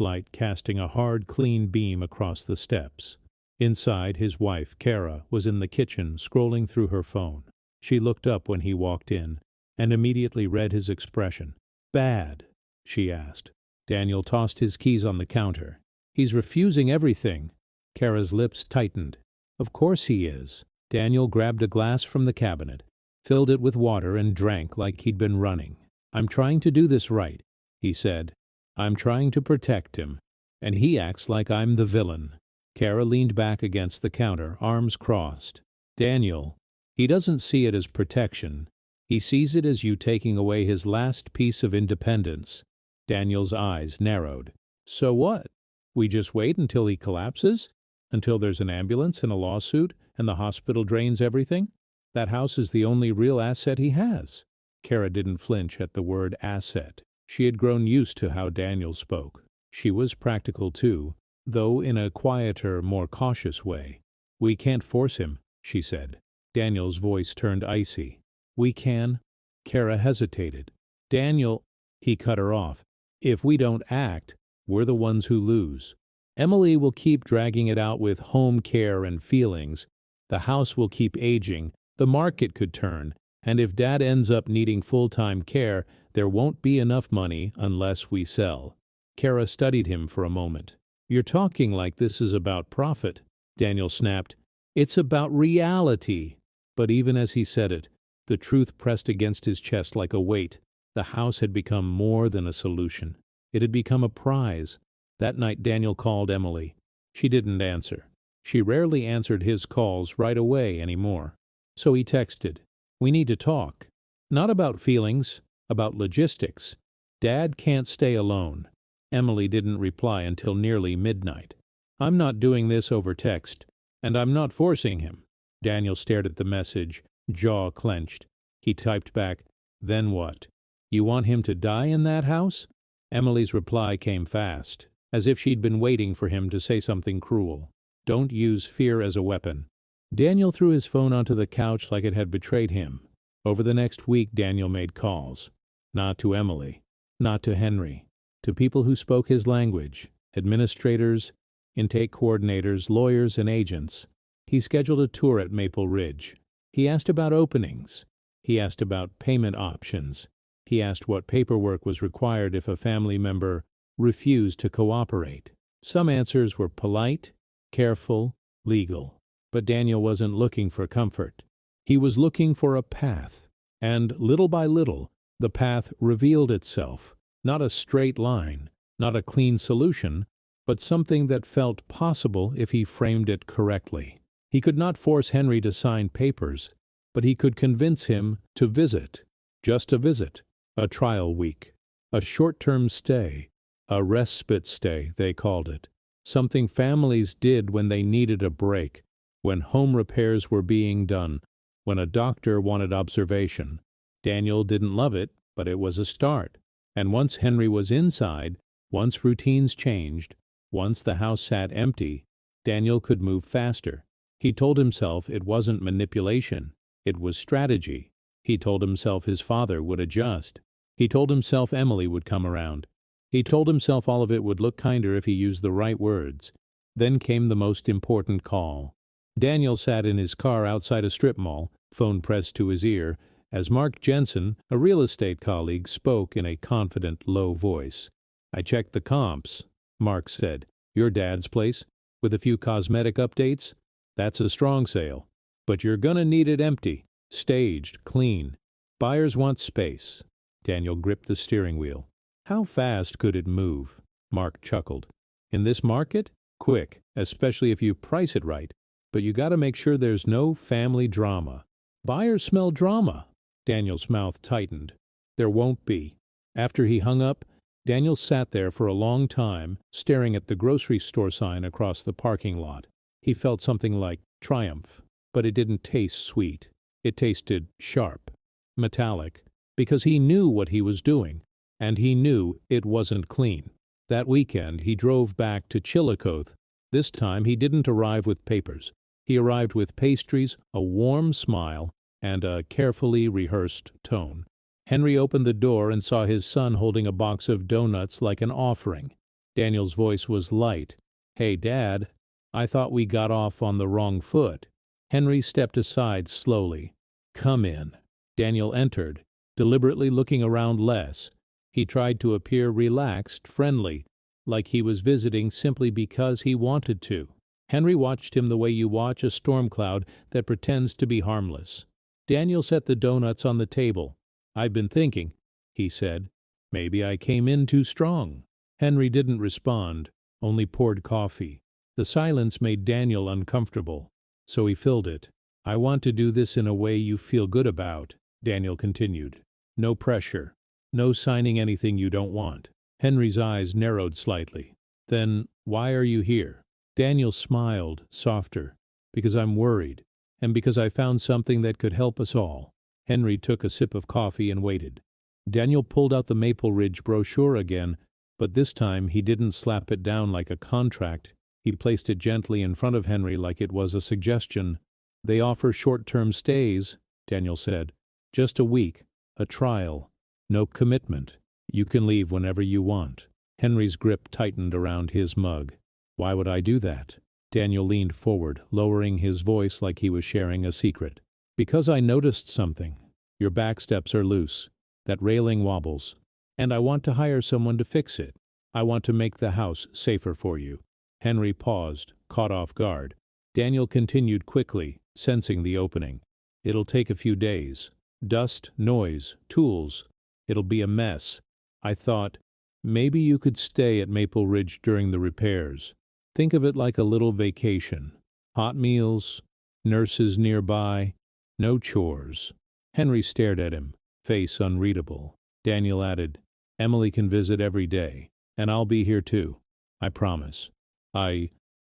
A: light casting a hard, clean beam across the steps. Inside, his wife, Kara, was in the kitchen scrolling through her phone. She looked up when he walked in and immediately read his expression. "Bad?" she asked. Daniel tossed his keys on the counter. "He's refusing everything." Kara's lips tightened. "Of course he is." Daniel grabbed a glass from the cabinet, filled it with water and drank like he'd been running. "I'm trying to do this right," he said. "I'm trying to protect him. And he acts like I'm the villain." Kara leaned back against the counter, arms crossed. "Daniel." He doesn't see it as protection. He sees it as you taking away his last piece of independence. Daniel's eyes narrowed. So what? We just wait until he collapses? Until there's an ambulance and a lawsuit and the hospital drains everything? That house is the only real asset he has. Kara didn't flinch at the word asset. She had grown used to how Daniel spoke. She was practical too, though in a quieter, more cautious way. We can't force him, she said. Daniel's voice turned icy. We can? Kara hesitated. Daniel, he cut her off. If we don't act, we're the ones who lose. Emily will keep dragging it out with home care and feelings. The house will keep aging. The market could turn. And if Dad ends up needing full-time care, there won't be enough money unless we sell. Kara studied him for a moment. You're talking like this is about profit. Daniel snapped. It's about reality. But even as he said it, the truth pressed against his chest like a weight. The house had become more than a solution. It had become a prize. That night Daniel called Emily. She didn't answer. She rarely answered his calls right away anymore. So he texted, We need to talk. Not about feelings, about logistics. Dad can't stay alone. Emily didn't reply until nearly midnight. I'm not doing this over text, and I'm not forcing him. Daniel stared at the message, jaw clenched. He typed back, Then what? You want him to die in that house? Emily's reply came fast, as if she'd been waiting for him to say something cruel. Don't use fear as a weapon. Daniel threw his phone onto the couch like it had betrayed him. Over the next week, Daniel made calls. Not to Emily, not to Henry, to people who spoke his language, administrators, intake coordinators, lawyers, and agents. He scheduled a tour at Maple Ridge. He asked about openings. He asked about payment options. He asked what paperwork was required if a family member refused to cooperate. Some answers were polite, careful, legal. But Daniel wasn't looking for comfort. He was looking for a path. And little by little, the path revealed itself. Not a straight line, not a clean solution, but something that felt possible if he framed it correctly. He could not force Henry to sign papers, but he could convince him to visit. Just a visit. A trial week. A short-term stay. A respite stay, they called it. Something families did when they needed a break, when home repairs were being done, when a doctor wanted observation. Daniel didn't love it, but it was a start. And once Henry was inside, once routines changed, once the house sat empty, Daniel could move faster. He told himself it wasn't manipulation, it was strategy. He told himself his father would adjust. He told himself Emily would come around. He told himself all of it would look kinder if he used the right words. Then came the most important call. Daniel sat in his car outside a strip mall, phone pressed to his ear, as Mark Jensen, a real estate colleague, spoke in a confident, low voice. I checked the comps, Mark said. Your dad's place, with a few cosmetic updates? That's a strong sale. But you're gonna need it empty, staged, clean. Buyers want space. Daniel gripped the steering wheel. How fast could it move? Mark chuckled. In this market? Quick, especially if you price it right. But you gotta make sure there's no family drama. Buyers smell drama. Daniel's mouth tightened. There won't be. After he hung up, Daniel sat there for a long time, staring at the grocery store sign across the parking lot. He felt something like triumph, but it didn't taste sweet. It tasted sharp, metallic, because he knew what he was doing, and he knew it wasn't clean. That weekend, he drove back to Chillicothe. This time, he didn't arrive with papers. He arrived with pastries, a warm smile, and a carefully rehearsed tone. Henry opened the door and saw his son holding a box of donuts like an offering. Daniel's voice was light. Hey, Dad, I thought we got off on the wrong foot. Henry stepped aside slowly. Come in. Daniel entered, deliberately looking around less. He tried to appear relaxed, friendly, like he was visiting simply because he wanted to. Henry watched him the way you watch a storm cloud that pretends to be harmless. Daniel set the donuts on the table. I've been thinking, he said. Maybe I came in too strong. Henry didn't respond, only poured coffee. The silence made Daniel uncomfortable, so he filled it. I want to do this in a way you feel good about, Daniel continued. No pressure. No signing anything you don't want. Henry's eyes narrowed slightly. Then, why are you here? Daniel smiled, softer. Because I'm worried, and because I found something that could help us all. Henry took a sip of coffee and waited. Daniel pulled out the Maple Ridge brochure again, but this time he didn't slap it down like a contract. He placed it gently in front of Henry like it was a suggestion. They offer short-term stays, Daniel said. Just a week, a trial. No commitment. You can leave whenever you want. Henry's grip tightened around his mug. Why would I do that? Daniel leaned forward, lowering his voice like he was sharing a secret. Because I noticed something. Your back steps are loose. That railing wobbles. And I want to hire someone to fix it. I want to make the house safer for you. Henry paused, caught off guard. Daniel continued quickly, sensing the opening. It'll take a few days. Dust, noise, tools. It'll be a mess. I thought, maybe you could stay at Maple Ridge during the repairs. Think of it like a little vacation. Hot meals, nurses nearby, no chores. Henry stared at him, face unreadable. Daniel added, Emily can visit every day, and I'll be here too. I promise.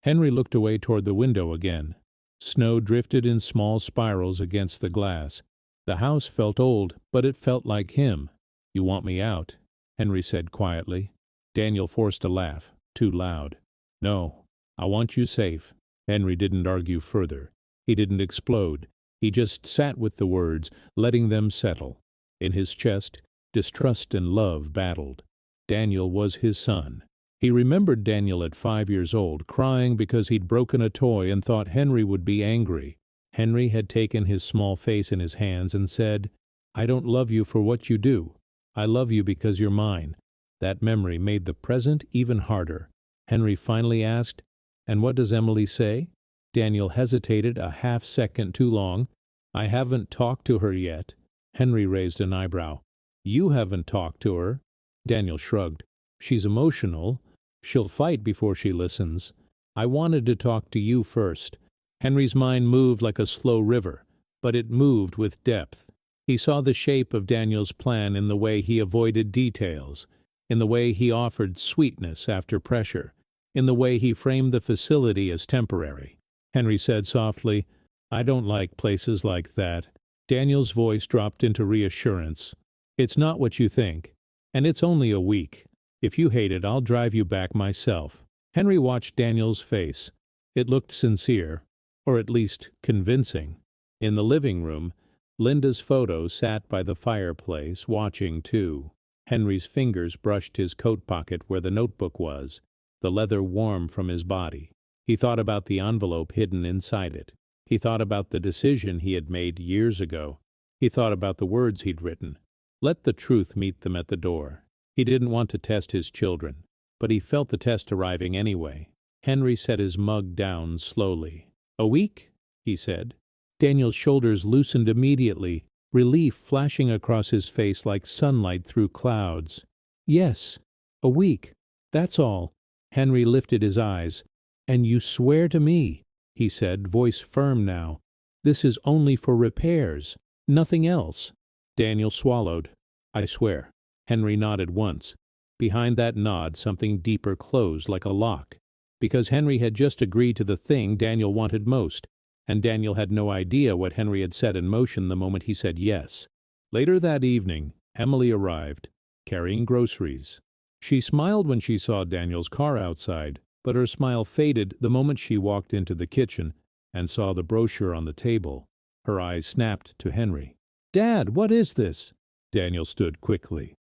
A: Henry looked away toward the window again. Snow drifted in small spirals against the glass. The house felt old, but it felt like him. You want me out? Henry said quietly. Daniel forced a laugh, too loud. No, I want you safe. Henry didn't argue further. He didn't explode. He just sat with the words, letting them settle. In his chest, distrust and love battled. Daniel was his son. He remembered Daniel at 5 years old, crying because he'd broken a toy and thought Henry would be angry. Henry had taken his small face in his hands and said, I don't love you for what you do. I love you because you're mine. That memory made the present even harder. Henry finally asked, And what does Emily say? Daniel hesitated a half-second too long. I haven't talked to her yet. Henry raised an eyebrow. You haven't talked to her? Daniel shrugged. She's emotional. She'll fight before she listens. I wanted to talk to you first. Henry's mind moved like a slow river, but it moved with depth. He saw the shape of Daniel's plan in the way he avoided details, in the way he offered sweetness after pressure, in the way he framed the facility as temporary. Henry said softly, I don't like places like that. Daniel's voice dropped into reassurance. It's not what you think, and it's only a week. If you hate it, I'll drive you back myself. Henry watched Daniel's face. It looked sincere, or at least convincing. In the living room, Linda's photo sat by the fireplace, watching too. Henry's fingers brushed his coat pocket where the notebook was, the leather warm from his body. He thought about the envelope hidden inside it. He thought about the decision he had made years ago. He thought about the words he'd written. Let the truth meet them at the door. He didn't want to test his children, but he felt the test arriving anyway. Henry set his mug down slowly. A week? He said. Daniel's shoulders loosened immediately, relief flashing across his face like sunlight through clouds. Yes, a week. That's all. Henry lifted his eyes. And you swear to me, he said, voice firm now. This is only for repairs, nothing else. Daniel swallowed. I swear. Henry nodded once. Behind that nod, something deeper closed like a lock. Because Henry had just agreed to the thing Daniel wanted most, and Daniel had no idea what Henry had set in motion the moment he said yes. Later that evening, Emily arrived, carrying groceries. She smiled when she saw Daniel's car outside, but her smile faded the moment she walked into the kitchen and saw the brochure on the table. Her eyes snapped to Henry. Dad, what is this? Daniel stood quickly.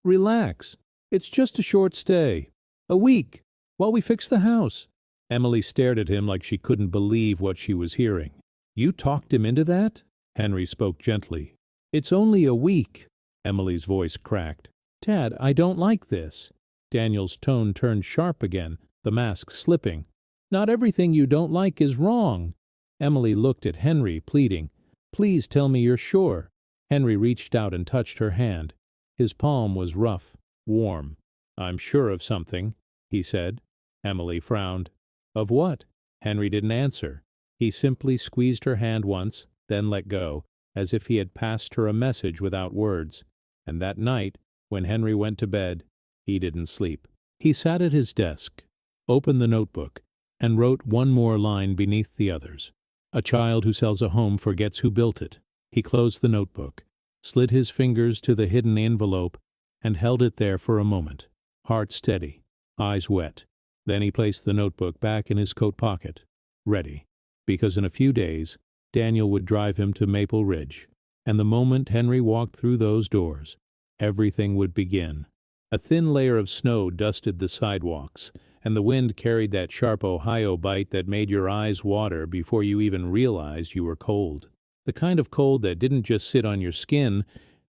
A: Relax. It's just a short stay. A week, while we fix the house. Emily stared at him like she couldn't believe what she was hearing. You talked him into that? Henry spoke gently. It's only a week. Emily's voice cracked. Dad, I don't like this. Daniel's tone turned sharp again, the mask slipping. Not everything you don't like is wrong. Emily looked at Henry, pleading. Please tell me you're sure. Henry reached out and touched her hand. His palm was rough, warm. I'm sure of something, he said. Emily frowned. Of what? Henry didn't answer. He simply squeezed her hand once, then let go, as if he had passed her a message without words. And that night, when Henry went to bed, he didn't sleep. He sat at his desk, opened the notebook, and wrote one more line beneath the others. A child who sells a home forgets who built it. He closed the notebook, slid his fingers to the hidden envelope, and held it there for a moment, heart steady, eyes wet. Then he placed the notebook back in his coat pocket, ready, because in a few days Daniel would drive him to Maple Ridge, and the moment Henry walked through those doors, everything would begin. A thin layer of snow dusted the sidewalks, and the wind carried that sharp Ohio bite that made your eyes water before you even realized you were cold. The kind of cold that didn't just sit on your skin,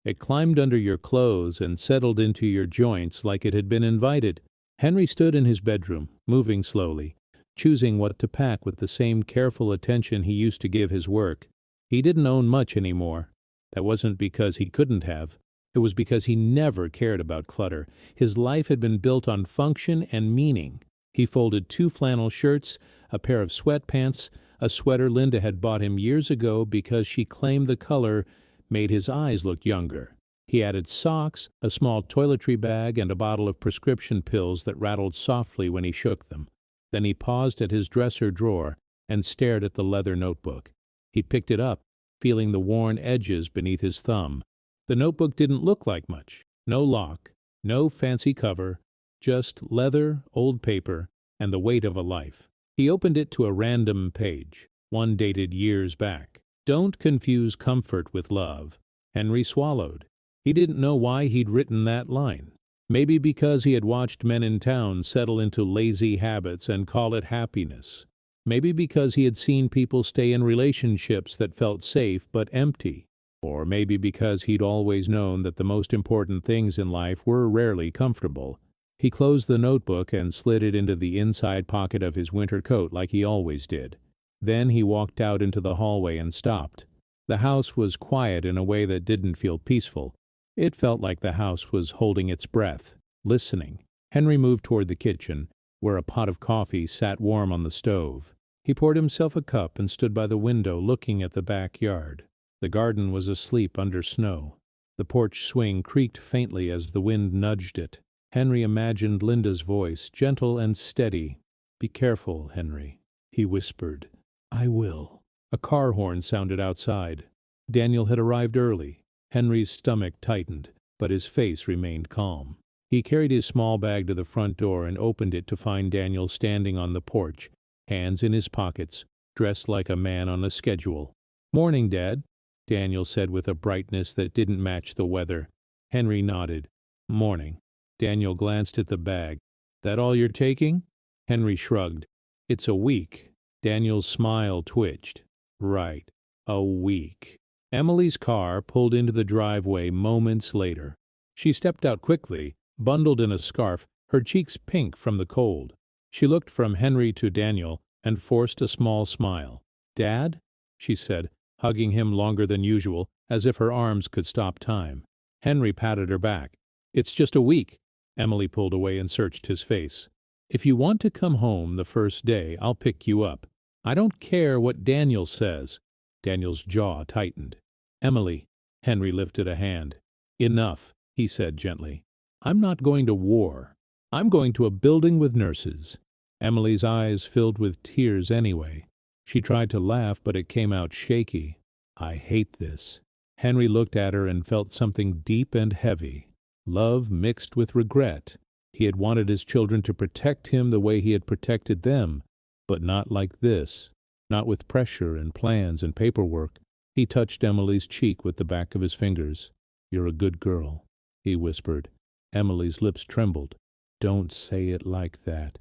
A: it climbed under your clothes and settled into your joints like it had been invited. Henry stood in his bedroom, moving slowly, choosing what to pack with the same careful attention he used to give his work. He didn't own much anymore. That wasn't because he couldn't have. It was because he never cared about clutter. His life had been built on function and meaning. He folded 2 flannel shirts, a pair of sweatpants, a sweater Linda had bought him years ago because she claimed the color made his eyes look younger. He added socks, a small toiletry bag, and a bottle of prescription pills that rattled softly when he shook them. Then he paused at his dresser drawer and stared at the leather notebook. He picked it up, feeling the worn edges beneath his thumb. The notebook didn't look like much. No lock, no fancy cover, just leather, old paper, and the weight of a life. He opened it to a random page, one dated years back. Don't confuse comfort with love. Henry swallowed. He didn't know why he'd written that line. Maybe because he had watched men in town settle into lazy habits and call it happiness. Maybe because he had seen people stay in relationships that felt safe but empty. Or maybe because he'd always known that the most important things in life were rarely comfortable. He closed the notebook and slid it into the inside pocket of his winter coat like he always did. Then he walked out into the hallway and stopped. The house was quiet in a way that didn't feel peaceful. It felt like the house was holding its breath, listening. Henry moved toward the kitchen, where a pot of coffee sat warm on the stove. He poured himself a cup and stood by the window looking at the backyard. The garden was asleep under snow. The porch swing creaked faintly as the wind nudged it. Henry imagined Linda's voice, gentle and steady. "Be careful, Henry," he whispered. "I will." A car horn sounded outside. Daniel had arrived early. Henry's stomach tightened, but his face remained calm. He carried his small bag to the front door and opened it to find Daniel standing on the porch, hands in his pockets, dressed like a man on a schedule. "Morning, Dad," Daniel said with a brightness that didn't match the weather. Henry nodded. "Morning." Daniel glanced at the bag. "That all you're taking?" Henry shrugged. "It's a week." Daniel's smile twitched. "Right, a week." Emily's car pulled into the driveway moments later. She stepped out quickly, bundled in a scarf, her cheeks pink from the cold. She looked from Henry to Daniel and forced a small smile. "Dad?" she said, hugging him longer than usual, as if her arms could stop time. Henry patted her back. "It's just a week." Emily pulled away and searched his face. "If you want to come home the first day, I'll pick you up. I don't care what Daniel says." Daniel's jaw tightened. "Emily," Henry lifted a hand. "Enough," he said gently. "I'm not going to war. I'm going to a building with nurses." Emily's eyes filled with tears anyway. She tried to laugh, but it came out shaky. "I hate this." Henry looked at her and felt something deep and heavy. Love mixed with regret. He had wanted his children to protect him the way he had protected them, but not like this. Not with pressure and plans and paperwork. He touched Emily's cheek with the back of his fingers. "You're a good girl," he whispered. Emily's lips trembled. "Don't say it like that."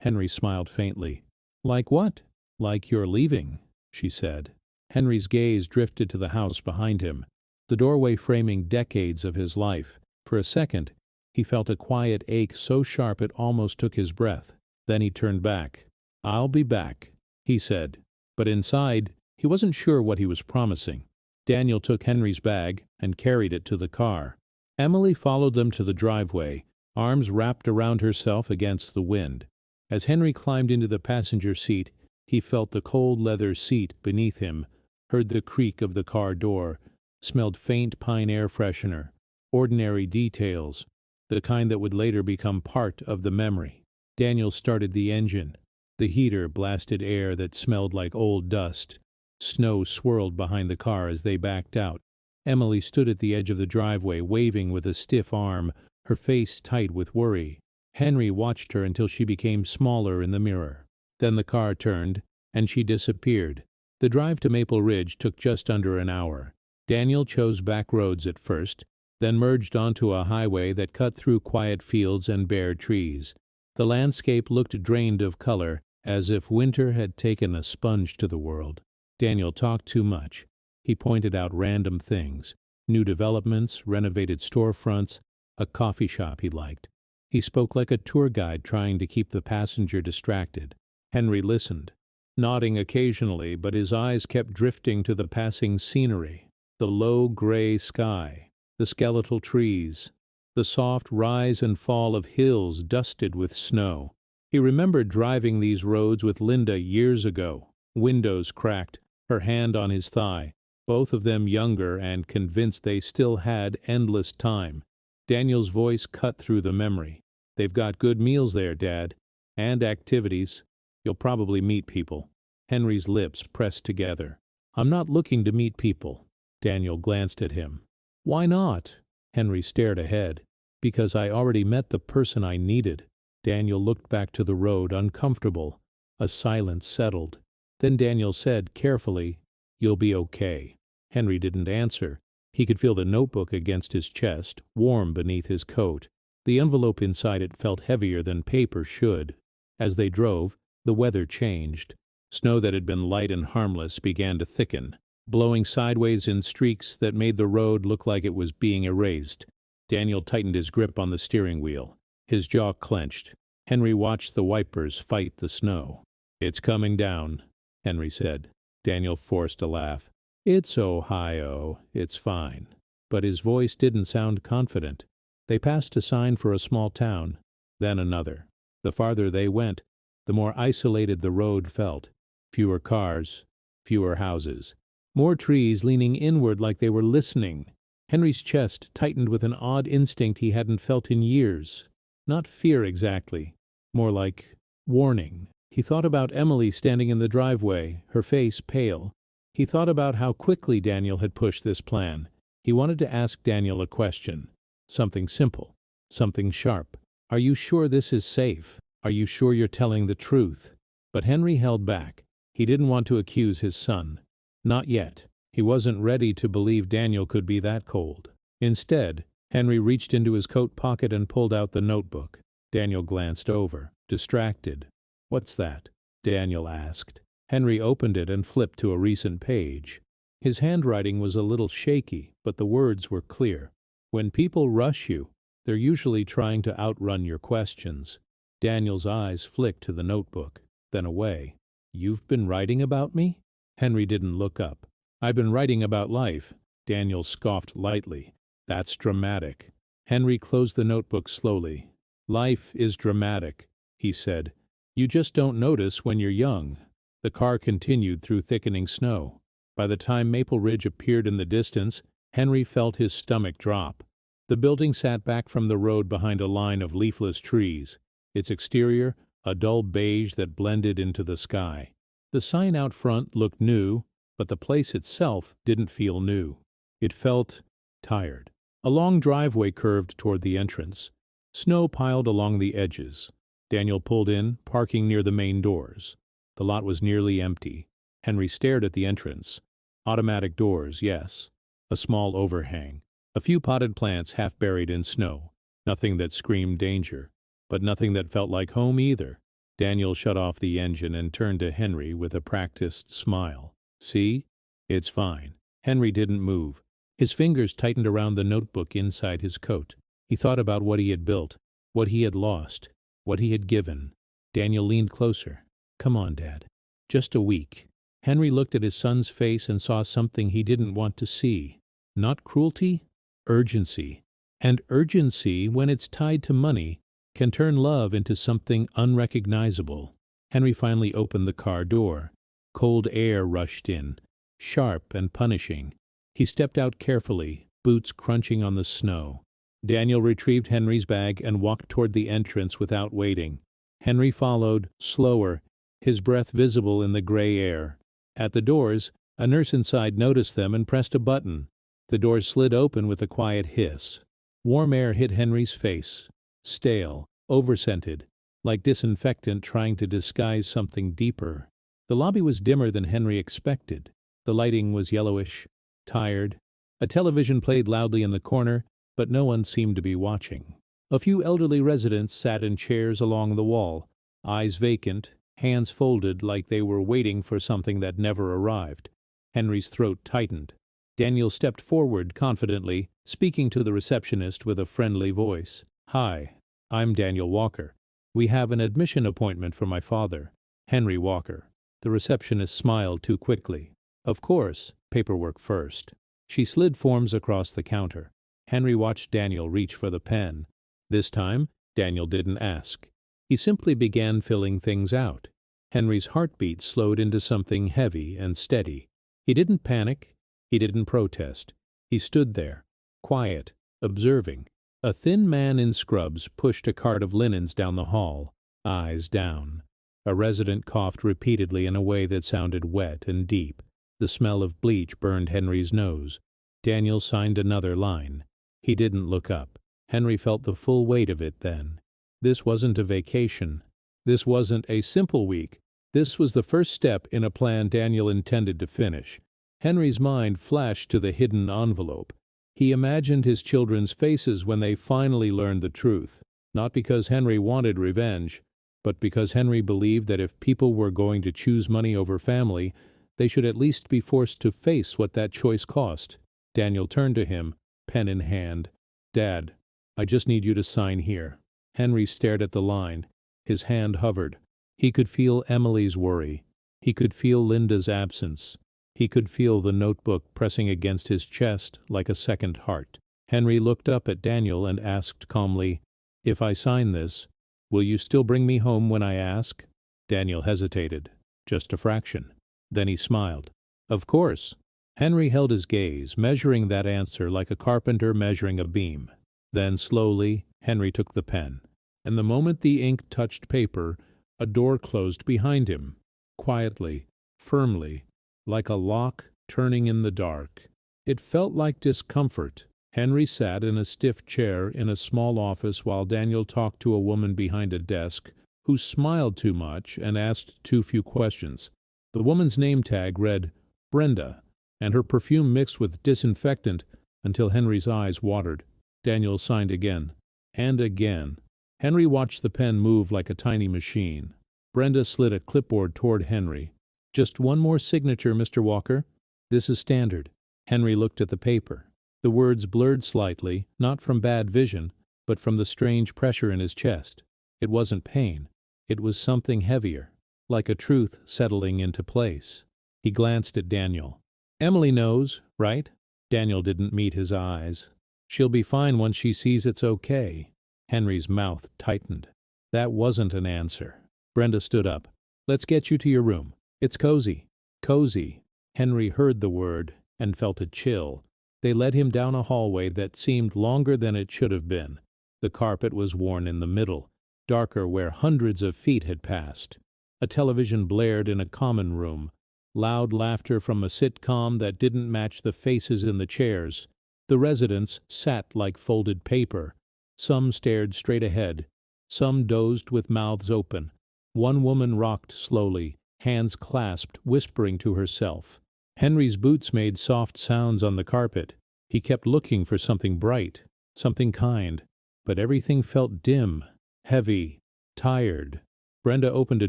A: Henry smiled faintly. "Like what?" "Like you're leaving," she said. Henry's gaze drifted to the house behind him, the doorway framing decades of his life. For a second, he felt a quiet ache so sharp it almost took his breath. Then he turned back. "I'll be back," he said. But inside, he wasn't sure what he was promising. Daniel took Henry's bag and carried it to the car. Emily followed them to the driveway, arms wrapped around herself against the wind. As Henry climbed into the passenger seat, He felt the cold leather seat beneath him, heard the creak of the car door, smelled faint pine air freshener, ordinary details, the kind that would later become part of the memory. Daniel started the engine. The heater blasted air that smelled like old dust. Snow swirled behind the car as they backed out. Emily stood at the edge of the driveway, waving with a stiff arm, her face tight with worry. Henry watched her until she became smaller in the mirror. Then the car turned, and she disappeared. The drive to Maple Ridge took just under an hour. Daniel chose back roads at first, then merged onto a highway that cut through quiet fields and bare trees. The landscape looked drained of color, as if winter had taken a sponge to the world. Daniel talked too much. He pointed out random things, new developments, renovated storefronts, a coffee shop he liked. He spoke like a tour guide trying to keep the passenger distracted. Henry listened, nodding occasionally, but his eyes kept drifting to the passing scenery, the low gray sky, the skeletal trees, the soft rise and fall of hills dusted with snow. He remembered driving these roads with Linda years ago, windows cracked, her hand on his thigh, both of them younger and convinced they still had endless time. Daniel's voice cut through the memory. "They've got good meals there, Dad. And activities. You'll probably meet people." Henry's lips pressed together. "I'm not looking to meet people." Daniel glanced at him. "Why not?" Henry stared ahead. "Because I already met the person I needed." Daniel looked back to the road, uncomfortable. A silence settled. Then Daniel said carefully, "You'll be okay." Henry didn't answer. He could feel the notebook against his chest, warm beneath his coat. The envelope inside it felt heavier than paper should. As they drove, the weather changed. Snow that had been light and harmless began to thicken, blowing sideways in streaks that made the road look like it was being erased. Daniel tightened his grip on the steering wheel. His jaw clenched. Henry watched the wipers fight the snow. "It's coming down," Henry said. Daniel forced a laugh. "It's Ohio. It's fine." But his voice didn't sound confident. They passed a sign for a small town, then another. The farther they went, the more isolated the road felt. Fewer cars, fewer houses. More trees leaning inward like they were listening. Henry's chest tightened with an odd instinct he hadn't felt in years. Not fear exactly, more like warning. He thought about Emily standing in the driveway, her face pale. He thought about how quickly Daniel had pushed this plan. He wanted to ask Daniel a question. Something simple, something sharp. "Are you sure this is safe? Are you sure you're telling the truth?" But Henry held back. He didn't want to accuse his son. Not yet. He wasn't ready to believe Daniel could be that cold. Instead, Henry reached into his coat pocket and pulled out the notebook. Daniel glanced over, distracted. "What's that?" Daniel asked. Henry opened it and flipped to a recent page. His handwriting was a little shaky, but the words were clear. "When people rush you, they're usually trying to outrun your questions." Daniel's eyes flicked to the notebook, then away. "You've been writing about me?" Henry didn't look up. "I've been writing about life." Daniel scoffed lightly. "That's dramatic." Henry closed the notebook slowly. "Life is dramatic," he said. "You just don't notice when you're young." The car continued through thickening snow. By the time Maple Ridge appeared in the distance, Henry felt his stomach drop. The building sat back from the road behind a line of leafless trees. Its exterior, a dull beige that blended into the sky. The sign out front looked new, but the place itself didn't feel new. It felt tired. A long driveway curved toward the entrance. Snow piled along the edges. Daniel pulled in, parking near the main doors. The lot was nearly empty. Henry stared at the entrance. Automatic doors, yes. A small overhang. A few potted plants half buried in snow. Nothing that screamed danger, but nothing that felt like home either. Daniel shut off the engine and turned to Henry with a practiced smile. "See? It's fine." Henry didn't move. His fingers tightened around the notebook inside his coat. He thought about what he had built, what he had lost, what he had given. Daniel leaned closer. "Come on, Dad. Just a week." Henry looked at his son's face and saw something he didn't want to see. Not cruelty, urgency. And urgency, when it's tied to money, can turn love into something unrecognizable. Henry finally opened the car door. Cold air rushed in, sharp and punishing. He stepped out carefully, boots crunching on the snow. Daniel retrieved Henry's bag and walked toward the entrance without waiting. Henry followed, slower, his breath visible in the gray air. At the doors, a nurse inside noticed them and pressed a button. The doors slid open with a quiet hiss. Warm air hit Henry's face, stale, overscented, like disinfectant trying to disguise something deeper. The lobby was dimmer than Henry expected. The lighting was yellowish, tired. A television played loudly in the corner, but no one seemed to be watching. A few elderly residents sat in chairs along the wall, eyes vacant, hands folded like they were waiting for something that never arrived. Henry's throat tightened. Daniel stepped forward confidently, speaking to the receptionist with a friendly voice. "Hi, I'm Daniel Walker. We have an admission appointment for my father, Henry Walker." The receptionist smiled too quickly. "Of course, paperwork first." She slid forms across the counter. Henry watched Daniel reach for the pen. This time, Daniel didn't ask. He simply began filling things out. Henry's heartbeat slowed into something heavy and steady. He didn't panic. He didn't protest. He stood there, quiet, observing. A thin man in scrubs pushed a cart of linens down the hall, eyes down. A resident coughed repeatedly in a way that sounded wet and deep. The smell of bleach burned Henry's nose. Daniel signed another line. He didn't look up. Henry felt the full weight of it then. This wasn't a vacation. This wasn't a simple week. This was the first step in a plan Daniel intended to finish. Henry's mind flashed to the hidden envelope. He imagined his children's faces when they finally learned the truth, not because Henry wanted revenge, but because Henry believed that if people were going to choose money over family, they should at least be forced to face what that choice cost. Daniel turned to him, pen in hand. "Dad, I just need you to sign here." Henry stared at the line. His hand hovered. He could feel Emily's worry. He could feel Linda's absence. He could feel the notebook pressing against his chest like a second heart. Henry looked up at Daniel and asked calmly, "If I sign this, will you still bring me home when I ask?" Daniel hesitated. Just a fraction. Then he smiled. "Of course." Henry held his gaze, measuring that answer like a carpenter measuring a beam. Then slowly, Henry took the pen. And the moment the ink touched paper, a door closed behind him. Quietly, firmly, like a lock turning in the dark. It felt like discomfort. Henry sat in a stiff chair in a small office while Daniel talked to a woman behind a desk who smiled too much and asked too few questions. The woman's name tag read Brenda, and her perfume mixed with disinfectant until Henry's eyes watered. Daniel signed again. And again. Henry watched the pen move like a tiny machine. Brenda slid a clipboard toward Henry. "Just one more signature, Mr. Walker. This is standard." Henry looked at the paper. The words blurred slightly, not from bad vision, but from the strange pressure in his chest. It wasn't pain. It was something heavier, like a truth settling into place. He glanced at Daniel. "Emily knows, right?" Daniel didn't meet his eyes. "She'll be fine once she sees it's okay." Henry's mouth tightened. That wasn't an answer. Brenda stood up. "Let's get you to your room. It's cozy." Cozy. Henry heard the word and felt a chill. They led him down a hallway that seemed longer than it should have been. The carpet was worn in the middle, darker where hundreds of feet had passed. A television blared in a common room. Loud laughter from a sitcom that didn't match the faces in the chairs. The residents sat like folded paper. Some stared straight ahead. Some dozed with mouths open. One woman rocked slowly, hands clasped, whispering to herself. Henry's boots made soft sounds on the carpet. He kept looking for something bright, something kind, but everything felt dim, heavy, tired. Brenda opened a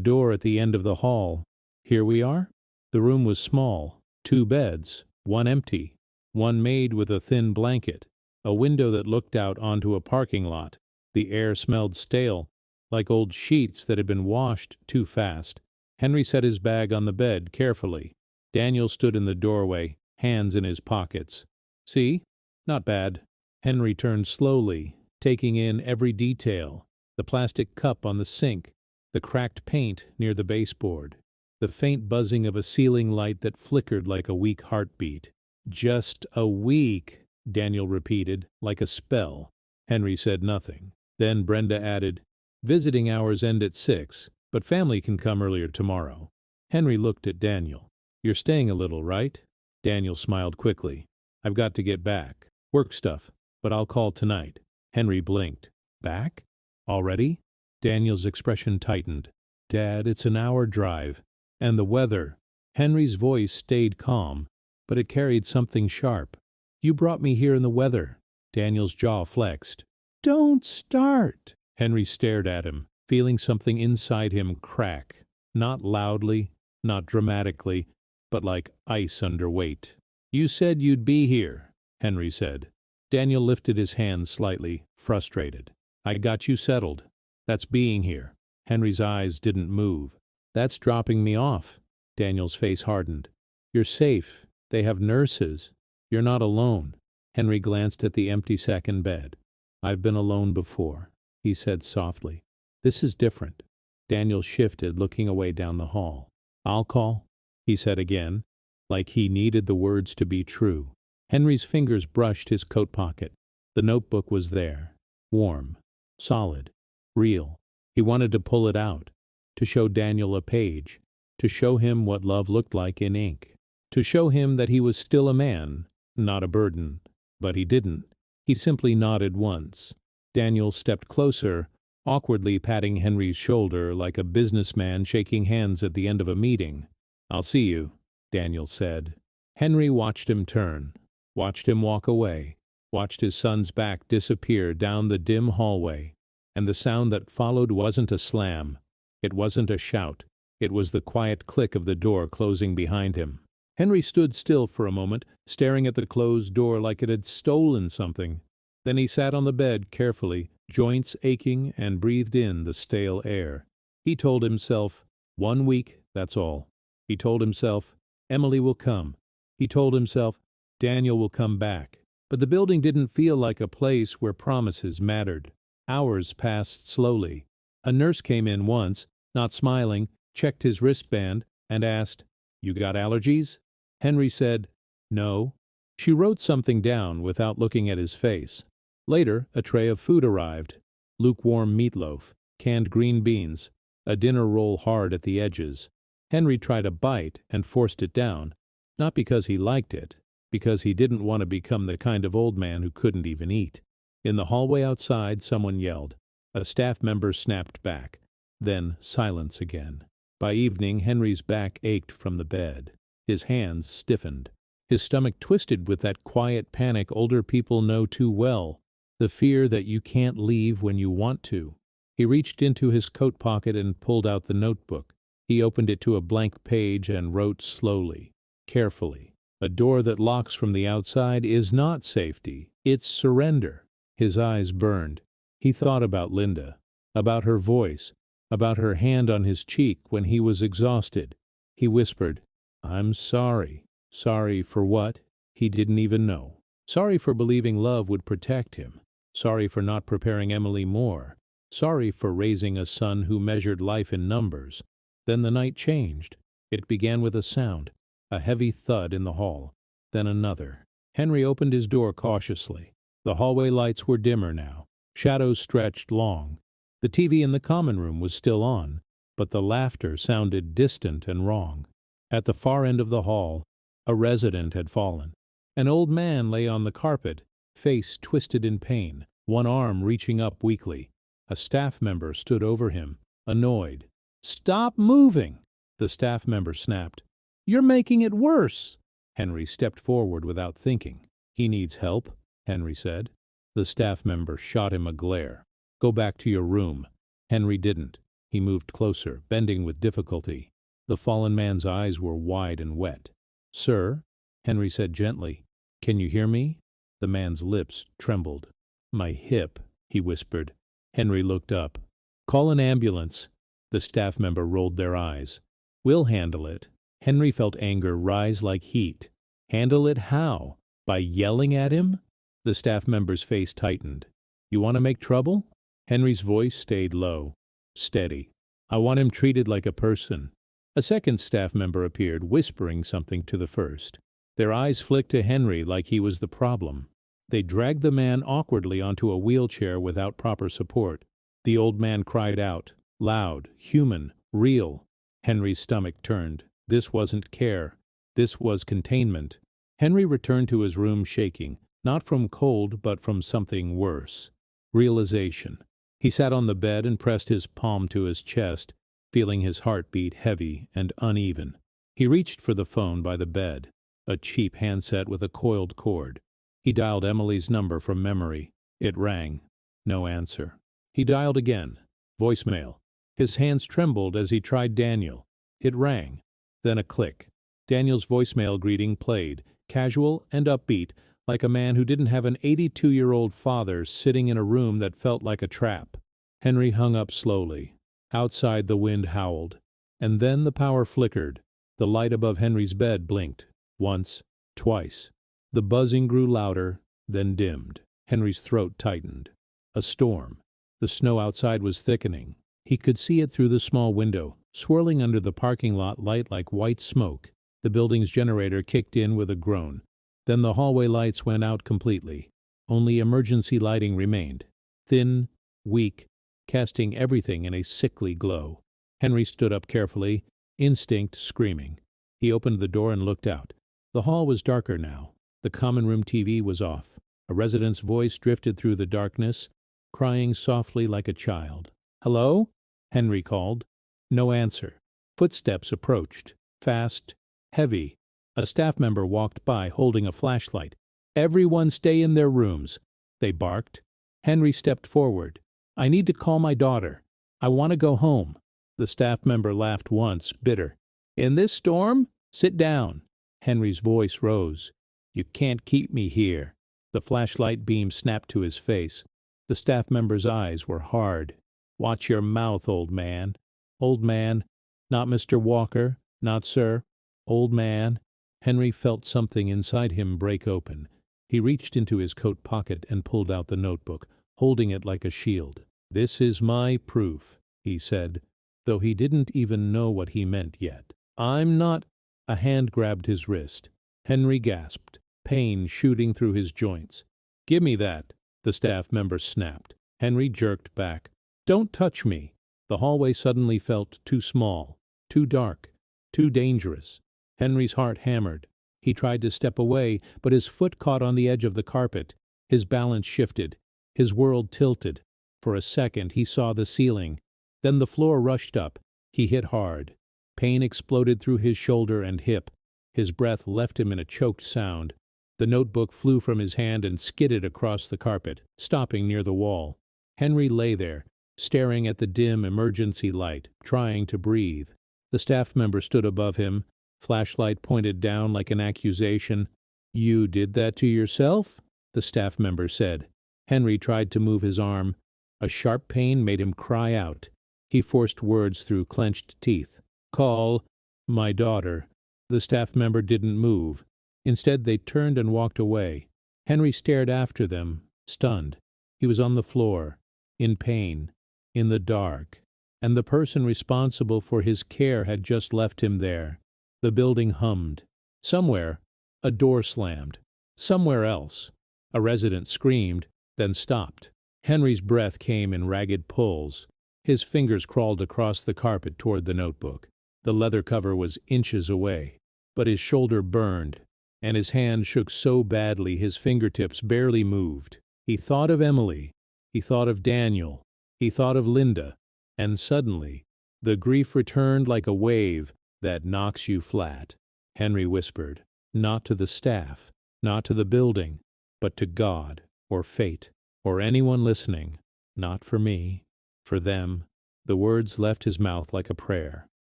A: door at the end of the hall. "Here we are?" The room was small. 2 beds, one empty, one made with a thin blanket, a window that looked out onto a parking lot. The air smelled stale, like old sheets that had been washed too fast. Henry set his bag on the bed carefully. Daniel stood in the doorway, hands in his pockets. "See? Not bad." Henry turned slowly, taking in every detail. The plastic cup on the sink, the cracked paint near the baseboard, the faint buzzing of a ceiling light that flickered like a weak heartbeat. "Just a week," Daniel repeated, like a spell. Henry said nothing. Then Brenda added, "Visiting hours end at 6, but family can come earlier tomorrow." Henry looked at Daniel. "You're staying a little, right?" Daniel smiled quickly. "I've got to get back. Work stuff, but I'll call tonight." Henry blinked. "Back? Already?" Daniel's expression tightened. "Dad, it's an hour drive. And the weather." Henry's voice stayed calm, but it carried something sharp. "You brought me here in the weather." Daniel's jaw flexed. "Don't start!" Henry stared at him, feeling something inside him crack. Not loudly, not dramatically, but like ice under weight. "You said you'd be here," Henry said. Daniel lifted his hand slightly, frustrated. "I got you settled. That's being here." Henry's eyes didn't move. "That's dropping me off." Daniel's face hardened. "You're safe. They have nurses. You're not alone." Henry glanced at the empty second bed. "I've been alone before," he said softly. "This is different." Daniel shifted, looking away down the hall. "I'll call," he said again, like he needed the words to be true. Henry's fingers brushed his coat pocket. The notebook was there, warm, solid, real. He wanted to pull it out, to show Daniel a page, to show him what love looked like in ink, to show him that he was still a man, not a burden. But he didn't. He simply nodded once. Daniel stepped closer, awkwardly patting Henry's shoulder like a businessman shaking hands at the end of a meeting. "I'll see you," Daniel said. Henry watched him turn, watched him walk away, watched his son's back disappear down the dim hallway. And the sound that followed wasn't a slam. It wasn't a shout. It was the quiet click of the door closing behind him. Henry stood still for a moment, staring at the closed door like it had stolen something. Then he sat on the bed carefully, joints aching, and breathed in the stale air. He told himself, 1 week, that's all. He told himself, Emily will come. He told himself, Daniel will come back. But the building didn't feel like a place where promises mattered. Hours passed slowly. A nurse came in once, not smiling, checked his wristband, and asked, "You got allergies?" Henry said, "No." She wrote something down without looking at his face. Later, a tray of food arrived. Lukewarm meatloaf, canned green beans, a dinner roll hard at the edges. Henry tried a bite and forced it down, not because he liked it, because he didn't want to become the kind of old man who couldn't even eat. In the hallway outside, someone yelled. A staff member snapped back. Then silence again. By evening, Henry's back ached from the bed. His hands stiffened. His stomach twisted with that quiet panic older people know too well, the fear that you can't leave when you want to. He reached into his coat pocket and pulled out the notebook. He opened it to a blank page and wrote slowly, carefully. "A door that locks from the outside is not safety, it's surrender." His eyes burned. He thought about Linda, about her voice, about her hand on his cheek when he was exhausted. He whispered, "I'm sorry." Sorry for what? He didn't even know. Sorry for believing love would protect him. Sorry for not preparing Emily more. Sorry for raising a son who measured life in numbers. Then the night changed. It began with a sound, a heavy thud in the hall. Then another. Henry opened his door cautiously. The hallway lights were dimmer now. Shadows stretched long. The TV in the common room was still on, but the laughter sounded distant and wrong. At the far end of the hall, a resident had fallen. An old man lay on the carpet, face twisted in pain, one arm reaching up weakly. A staff member stood over him, annoyed. "Stop moving!" the staff member snapped. "You're making it worse!" Henry stepped forward without thinking. "He needs help," Henry said. The staff member shot him a glare. "Go back to your room." Henry didn't. He moved closer, bending with difficulty. The fallen man's eyes were wide and wet. "Sir," Henry said gently, "can you hear me?" The man's lips trembled. "My hip," he whispered. Henry looked up. "Call an ambulance." The staff member rolled their eyes. "We'll handle it." Henry felt anger rise like heat. Handle it how? By yelling at him? The staff member's face tightened. "You want to make trouble?" Henry's voice stayed low, steady. I want him treated like a person." A second staff member appeared, whispering something to the first. Their eyes flicked to Henry like he was the problem. They dragged the man awkwardly onto a wheelchair without proper support. The old man cried out, loud, human, real. Henry's stomach turned. This wasn't care. This was containment. Henry returned to his room shaking, not from cold but from something worse. Realization. He sat on the bed and pressed his palm to his chest, feeling his heart beat heavy and uneven. He reached for the phone by the bed, a cheap handset with a coiled cord. He dialed Emily's number from memory. It rang. No answer. He dialed again. Voicemail. His hands trembled as he tried Daniel. It rang. Then a click. Daniel's voicemail greeting played, casual and upbeat, like a man who didn't have an 82-year-old father sitting in a room that felt like a trap. Henry hung up slowly. Outside the wind howled. And then the power flickered. The light above Henry's bed blinked. Once, twice. The buzzing grew louder, then dimmed. Henry's throat tightened. A storm. The snow outside was thickening. He could see it through the small window, swirling under the parking lot light like white smoke. The building's generator kicked in with a groan. Then the hallway lights went out completely. Only emergency lighting remained. Thin, weak, casting everything in a sickly glow. Henry stood up carefully, instinct screaming. He opened the door and looked out. The hall was darker now. The common room TV was off. A resident's voice drifted through the darkness, crying softly like a child. "Hello?" Henry called. No answer. Footsteps approached. Fast, heavy. A staff member walked by holding a flashlight. "Everyone stay in their rooms," they barked. Henry stepped forward. "I need to call my daughter. I want to go home." The staff member laughed once, bitter. "In this storm? Sit down." Henry's voice rose. "You can't keep me here." The flashlight beam snapped to his face. The staff member's eyes were hard. "Watch your mouth, old man." "Old man? Not Mr. Walker? Not sir? Old man?" Henry felt something inside him break open. He reached into his coat pocket and pulled out the notebook, holding it like a shield. "This is my proof," he said, though he didn't even know what he meant yet. "I'm not—" A hand grabbed his wrist. Henry gasped, pain shooting through his joints. "Give me that," the staff member snapped. Henry jerked back. "Don't touch me." The hallway suddenly felt too small, too dark, too dangerous. Henry's heart hammered. He tried to step away, but his foot caught on the edge of the carpet. His balance shifted. His world tilted. For a second he saw the ceiling. Then the floor rushed up. He hit hard. Pain exploded through his shoulder and hip. His breath left him in a choked sound. The notebook flew from his hand and skidded across the carpet, stopping near the wall. Henry lay there, staring at the dim emergency light, trying to breathe. The staff member stood above him, flashlight pointed down like an accusation. "You did that to yourself?" the staff member said. Henry tried to move his arm. A sharp pain made him cry out. He forced words through clenched teeth. "Call my daughter." The staff member didn't move. Instead, they turned and walked away. Henry stared after them, stunned. He was on the floor, in pain, in the dark, and the person responsible for his care had just left him there. The building hummed. Somewhere, a door slammed. Somewhere else, a resident screamed, then stopped. Henry's breath came in ragged pulls. His fingers crawled across the carpet toward the notebook. The leather cover was inches away, but his shoulder burned, and his hand shook so badly his fingertips barely moved. He thought of Emily. He thought of Daniel. He thought of Linda. And suddenly, the grief returned like a wave that knocks you flat. Henry whispered, not to the staff, not to the building, but to God, or fate, or anyone listening. Not for me, for them. The words left his mouth like a prayer.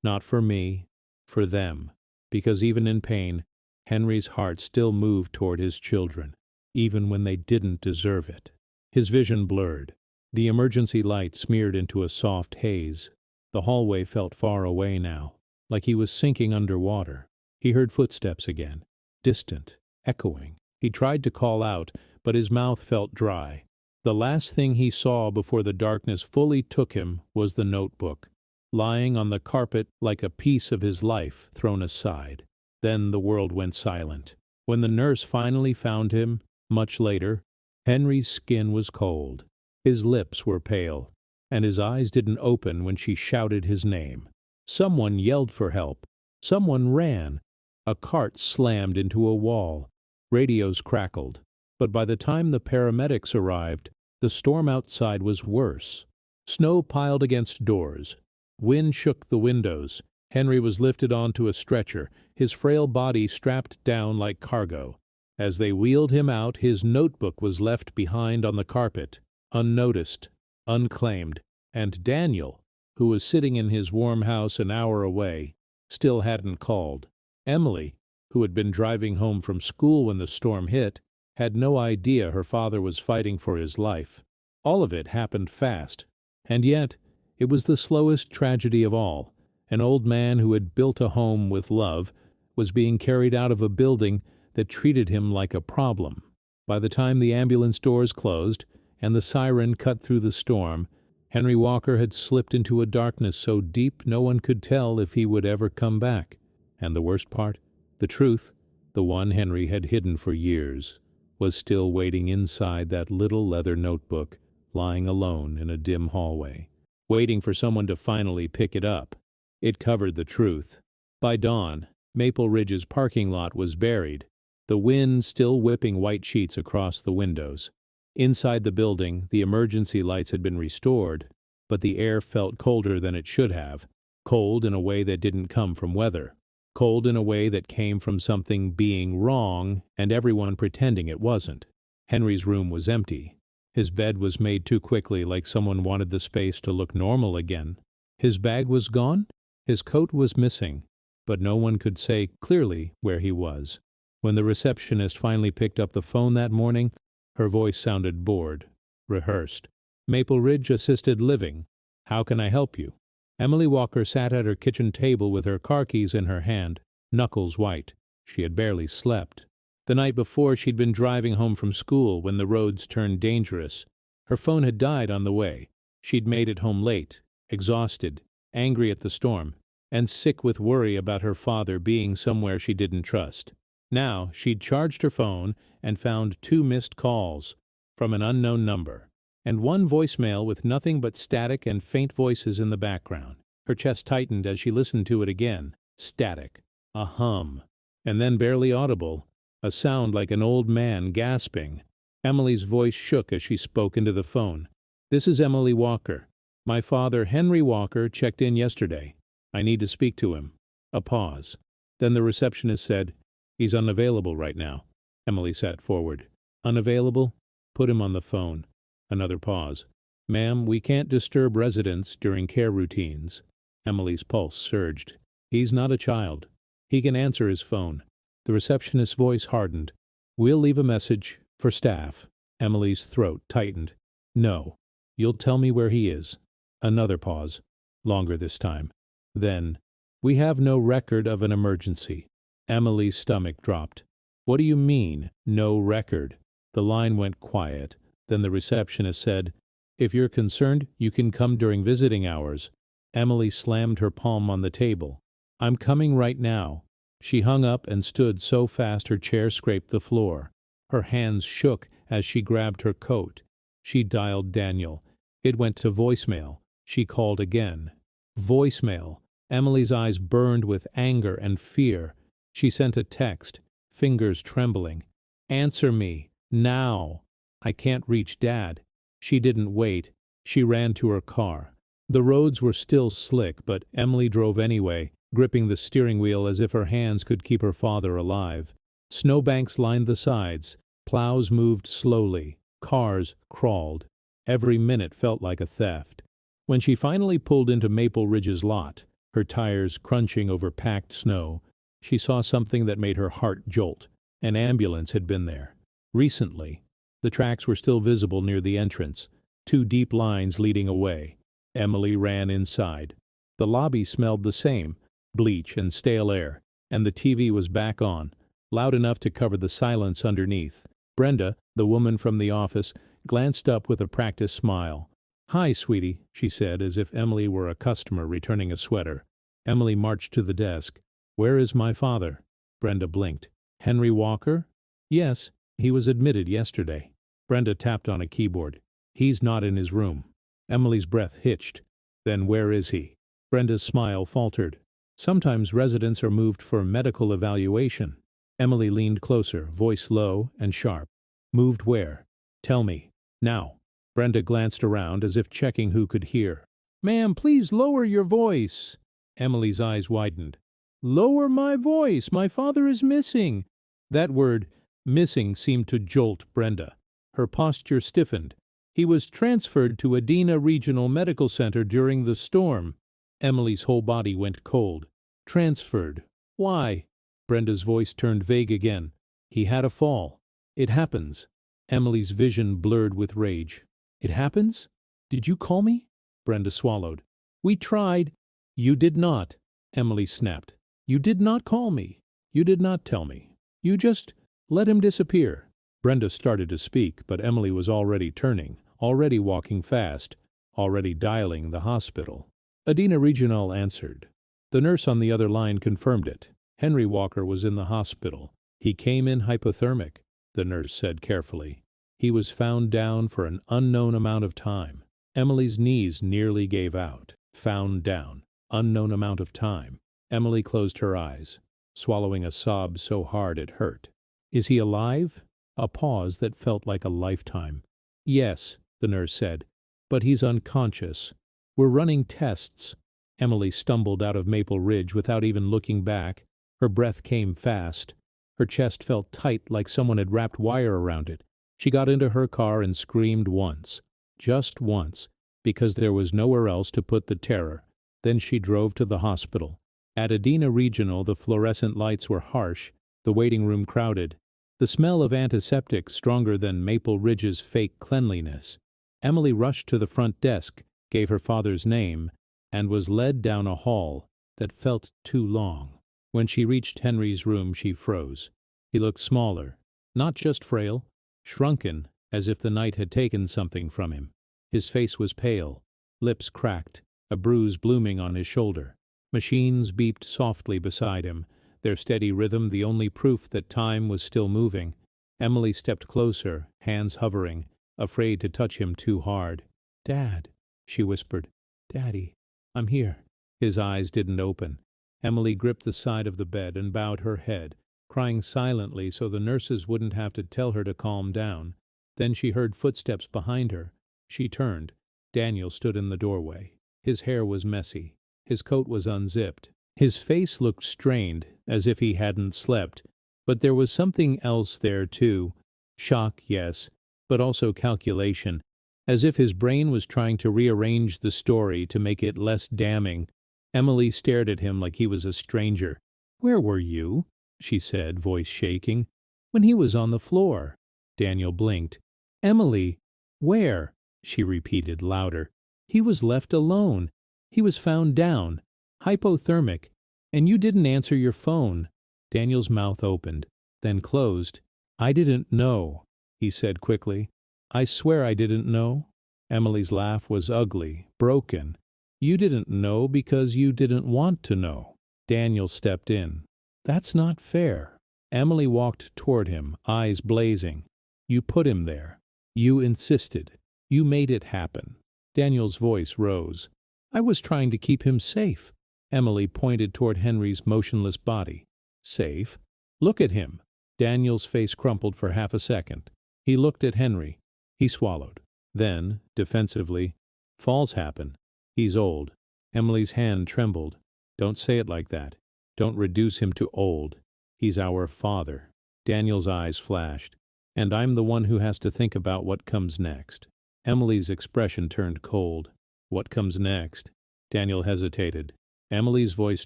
A: Not for me, for them. Because even in pain, Henry's heart still moved toward his children, even when they didn't deserve it. His vision blurred. The emergency light smeared into a soft haze. The hallway felt far away now, like he was sinking underwater. He heard footsteps again, distant, echoing. He tried to call out, but his mouth felt dry. The last thing he saw before the darkness fully took him was the notebook. lying on the carpet like a piece of his life thrown aside. Then the world went silent. When the nurse finally found him, much later, Henry's skin was cold. His lips were pale, and his eyes didn't open when she shouted his name. Someone yelled for help. Someone ran. A cart slammed into a wall. Radios crackled. But by the time the paramedics arrived, the storm outside was worse. Snow piled against doors. Wind shook the windows. Henry was lifted onto a stretcher, his frail body strapped down like cargo. As they wheeled him out, his notebook was left behind on the carpet, unnoticed, unclaimed, and Daniel, who was sitting in his warm house an hour away, still hadn't called. Emily, who had been driving home from school when the storm hit, had no idea her father was fighting for his life. All of it happened fast, and yet it was the slowest tragedy of all. An old man who had built a home with love was being carried out of a building that treated him like a problem. By the time the ambulance doors closed and the siren cut through the storm, Henry Walker had slipped into a darkness so deep no one could tell if he would ever come back. And the worst part, the truth, the one Henry had hidden for years, was still waiting inside that little leather notebook, lying alone in a dim hallway, waiting for someone to finally pick it up. It covered the truth. By dawn, Maple Ridge's parking lot was buried, the wind still whipping white sheets across the windows. Inside the building, the emergency lights had been restored, but the air felt colder than it should have, cold in a way that didn't come from weather, cold in a way that came from something being wrong and everyone pretending it wasn't. Henry's room was empty. His bed was made too quickly, like someone wanted the space to look normal again. His bag was gone, his coat was missing, but no one could say clearly where he was. When the receptionist finally picked up the phone that morning, her voice sounded bored, rehearsed. "Maple Ridge Assisted Living. How can I help you?" Emily Walker sat at her kitchen table with her car keys in her hand, knuckles white. She had barely slept. The night before, she'd been driving home from school when the roads turned dangerous. Her phone had died on the way. She'd made it home late, exhausted, angry at the storm, and sick with worry about her father being somewhere she didn't trust. Now, she'd charged her phone and found 2 missed calls from an unknown number, and 1 voicemail with nothing but static and faint voices in the background. Her chest tightened as she listened to it again. Static. A hum. And then barely audible. A sound like an old man gasping. Emily's voice shook as she spoke into the phone. "This is Emily Walker. My father, Henry Walker, checked in yesterday. I need to speak to him." A pause. Then the receptionist said, "He's unavailable right now." Emily sat forward. "Unavailable? Put him on the phone." Another pause. "Ma'am, we can't disturb residents during care routines." Emily's pulse surged. "He's not a child. He can answer his phone." The receptionist's voice hardened. "We'll leave a message for staff." Emily's throat tightened. "No. You'll tell me where he is." Another pause. Longer this time. Then, "We have no record of an emergency." Emily's stomach dropped. "What do you mean, no record?" The line went quiet. Then the receptionist said, "If you're concerned, you can come during visiting hours." Emily slammed her palm on the table. "I'm coming right now." She hung up and stood so fast her chair scraped the floor. Her hands shook as she grabbed her coat. She dialed Daniel. It went to voicemail. She called again. Voicemail. Emily's eyes burned with anger and fear. She sent a text, fingers trembling. "Answer me, now. I can't reach Dad." She didn't wait. She ran to her car. The roads were still slick, but Emily drove anyway, gripping the steering wheel as if her hands could keep her father alive. Snowbanks lined the sides. Plows moved slowly. Cars crawled. Every minute felt like a theft. When she finally pulled into Maple Ridge's lot, her tires crunching over packed snow, she saw something that made her heart jolt. An ambulance had been there. Recently. The tracks were still visible near the entrance, 2 deep lines leading away. Emily ran inside. The lobby smelled the same, bleach and stale air, and the TV was back on, loud enough to cover the silence underneath. Brenda, the woman from the office, glanced up with a practiced smile. "Hi, sweetie," she said as if Emily were a customer returning a sweater. Emily marched to the desk. "Where is my father?" Brenda blinked. "Henry Walker?" "Yes, he was admitted yesterday." Brenda tapped on a keyboard. "He's not in his room." Emily's breath hitched. "Then where is he?" Brenda's smile faltered. "Sometimes residents are moved for medical evaluation." Emily leaned closer, voice low and sharp. "Moved where? Tell me. Now." Brenda glanced around as if checking who could hear. "Ma'am, please lower your voice." Emily's eyes widened. "Lower my voice. My father is missing." That word, missing, seemed to jolt Brenda. Her posture stiffened. "He was transferred to Adena Regional Medical Center during the storm." Emily's whole body went cold. "Transferred? Why?" Brenda's voice turned vague again. "He had a fall. It happens." Emily's vision blurred with rage. "It happens? Did you call me?" Brenda swallowed. "We tried." "You did not," Emily snapped. "You did not call me. You did not tell me. You just let him disappear." Brenda started to speak, but Emily was already turning, already walking fast, already dialing the hospital. Adena Regional answered. The nurse on the other line confirmed it. Henry Walker was in the hospital. "He came in hypothermic," the nurse said carefully. "He was found down for an unknown amount of time." Emily's knees nearly gave out. Found down. Unknown amount of time. Emily closed her eyes, swallowing a sob so hard it hurt. "Is he alive?" A pause that felt like a lifetime. "Yes," the nurse said, "but he's unconscious. We're running tests." Emily stumbled out of Maple Ridge without even looking back. Her breath came fast. Her chest felt tight like someone had wrapped wire around it. She got into her car and screamed once. Just once, because there was nowhere else to put the terror. Then she drove to the hospital. At Adena Regional, the fluorescent lights were harsh, the waiting room crowded, the smell of antiseptic stronger than Maple Ridge's fake cleanliness. Emily rushed to the front desk, gave her father's name, and was led down a hall that felt too long. When she reached Henry's room, she froze. He looked smaller, not just frail, shrunken, as if the night had taken something from him. His face was pale, lips cracked, a bruise blooming on his shoulder. Machines beeped softly beside him, their steady rhythm the only proof that time was still moving. Emily stepped closer, hands hovering, afraid to touch him too hard. "Dad," she whispered. "Daddy, I'm here." His eyes didn't open. Emily gripped the side of the bed and bowed her head, crying silently so the nurses wouldn't have to tell her to calm down. Then she heard footsteps behind her. She turned. Daniel stood in the doorway. His hair was messy. His coat was unzipped. His face looked strained, as if he hadn't slept. But there was something else there, too. Shock, yes, but also calculation. As if his brain was trying to rearrange the story to make it less damning. Emily stared at him like he was a stranger. "Where were you?" she said, voice shaking. "When he was on the floor." Daniel blinked. "Emily, where?" she repeated louder. "He was left alone. He was found down, hypothermic, and you didn't answer your phone." Daniel's mouth opened, then closed. "I didn't know," he said quickly. "I swear I didn't know." Emily's laugh was ugly, broken. "You didn't know because you didn't want to know." Daniel stepped in. "That's not fair." Emily walked toward him, eyes blazing. "You put him there. You insisted. You made it happen." Daniel's voice rose. "I was trying to keep him safe." Emily pointed toward Henry's motionless body. "Safe? Look at him." Daniel's face crumpled for half a second. He looked at Henry. He swallowed. Then, defensively, "Falls happen. He's old." Emily's hand trembled. "Don't say it like that. Don't reduce him to old. He's our father." Daniel's eyes flashed. "And I'm the one who has to think about what comes next." Emily's expression turned cold. "What comes next?" Daniel hesitated. Emily's voice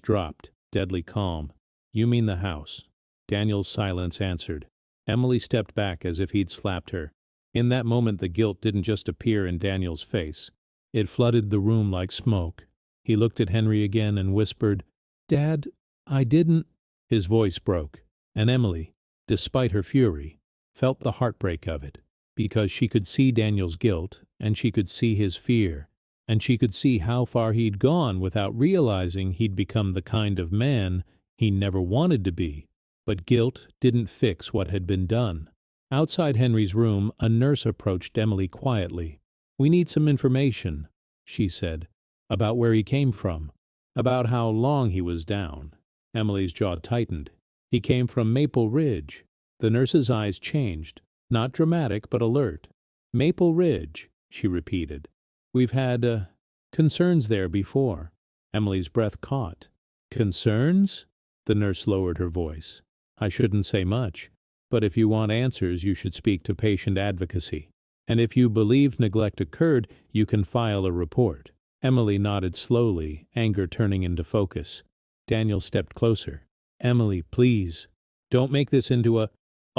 A: dropped, deadly calm. "You mean the house." Daniel's silence answered. Emily stepped back as if he'd slapped her. In that moment the guilt didn't just appear in Daniel's face. It flooded the room like smoke. He looked at Henry again and whispered, "Dad, I didn't—" His voice broke, and Emily, despite her fury, felt the heartbreak of it, because she could see Daniel's guilt, and she could see his fear, and she could see how far he'd gone without realizing he'd become the kind of man he never wanted to be. But guilt didn't fix what had been done. Outside Henry's room, a nurse approached Emily quietly. "We need some information," she said, "about where he came from, about how long he was down." Emily's jaw tightened. "He came from Maple Ridge." The nurse's eyes changed, not dramatic but alert. "Maple Ridge," she repeated. "We've had concerns there before." Emily's breath caught. "Concerns?" The nurse lowered her voice. "I shouldn't say much, but if you want answers, you should speak to patient advocacy. And if you believe neglect occurred, you can file a report." Emily nodded slowly, anger turning into focus. Daniel stepped closer. "Emily, please, don't make this into a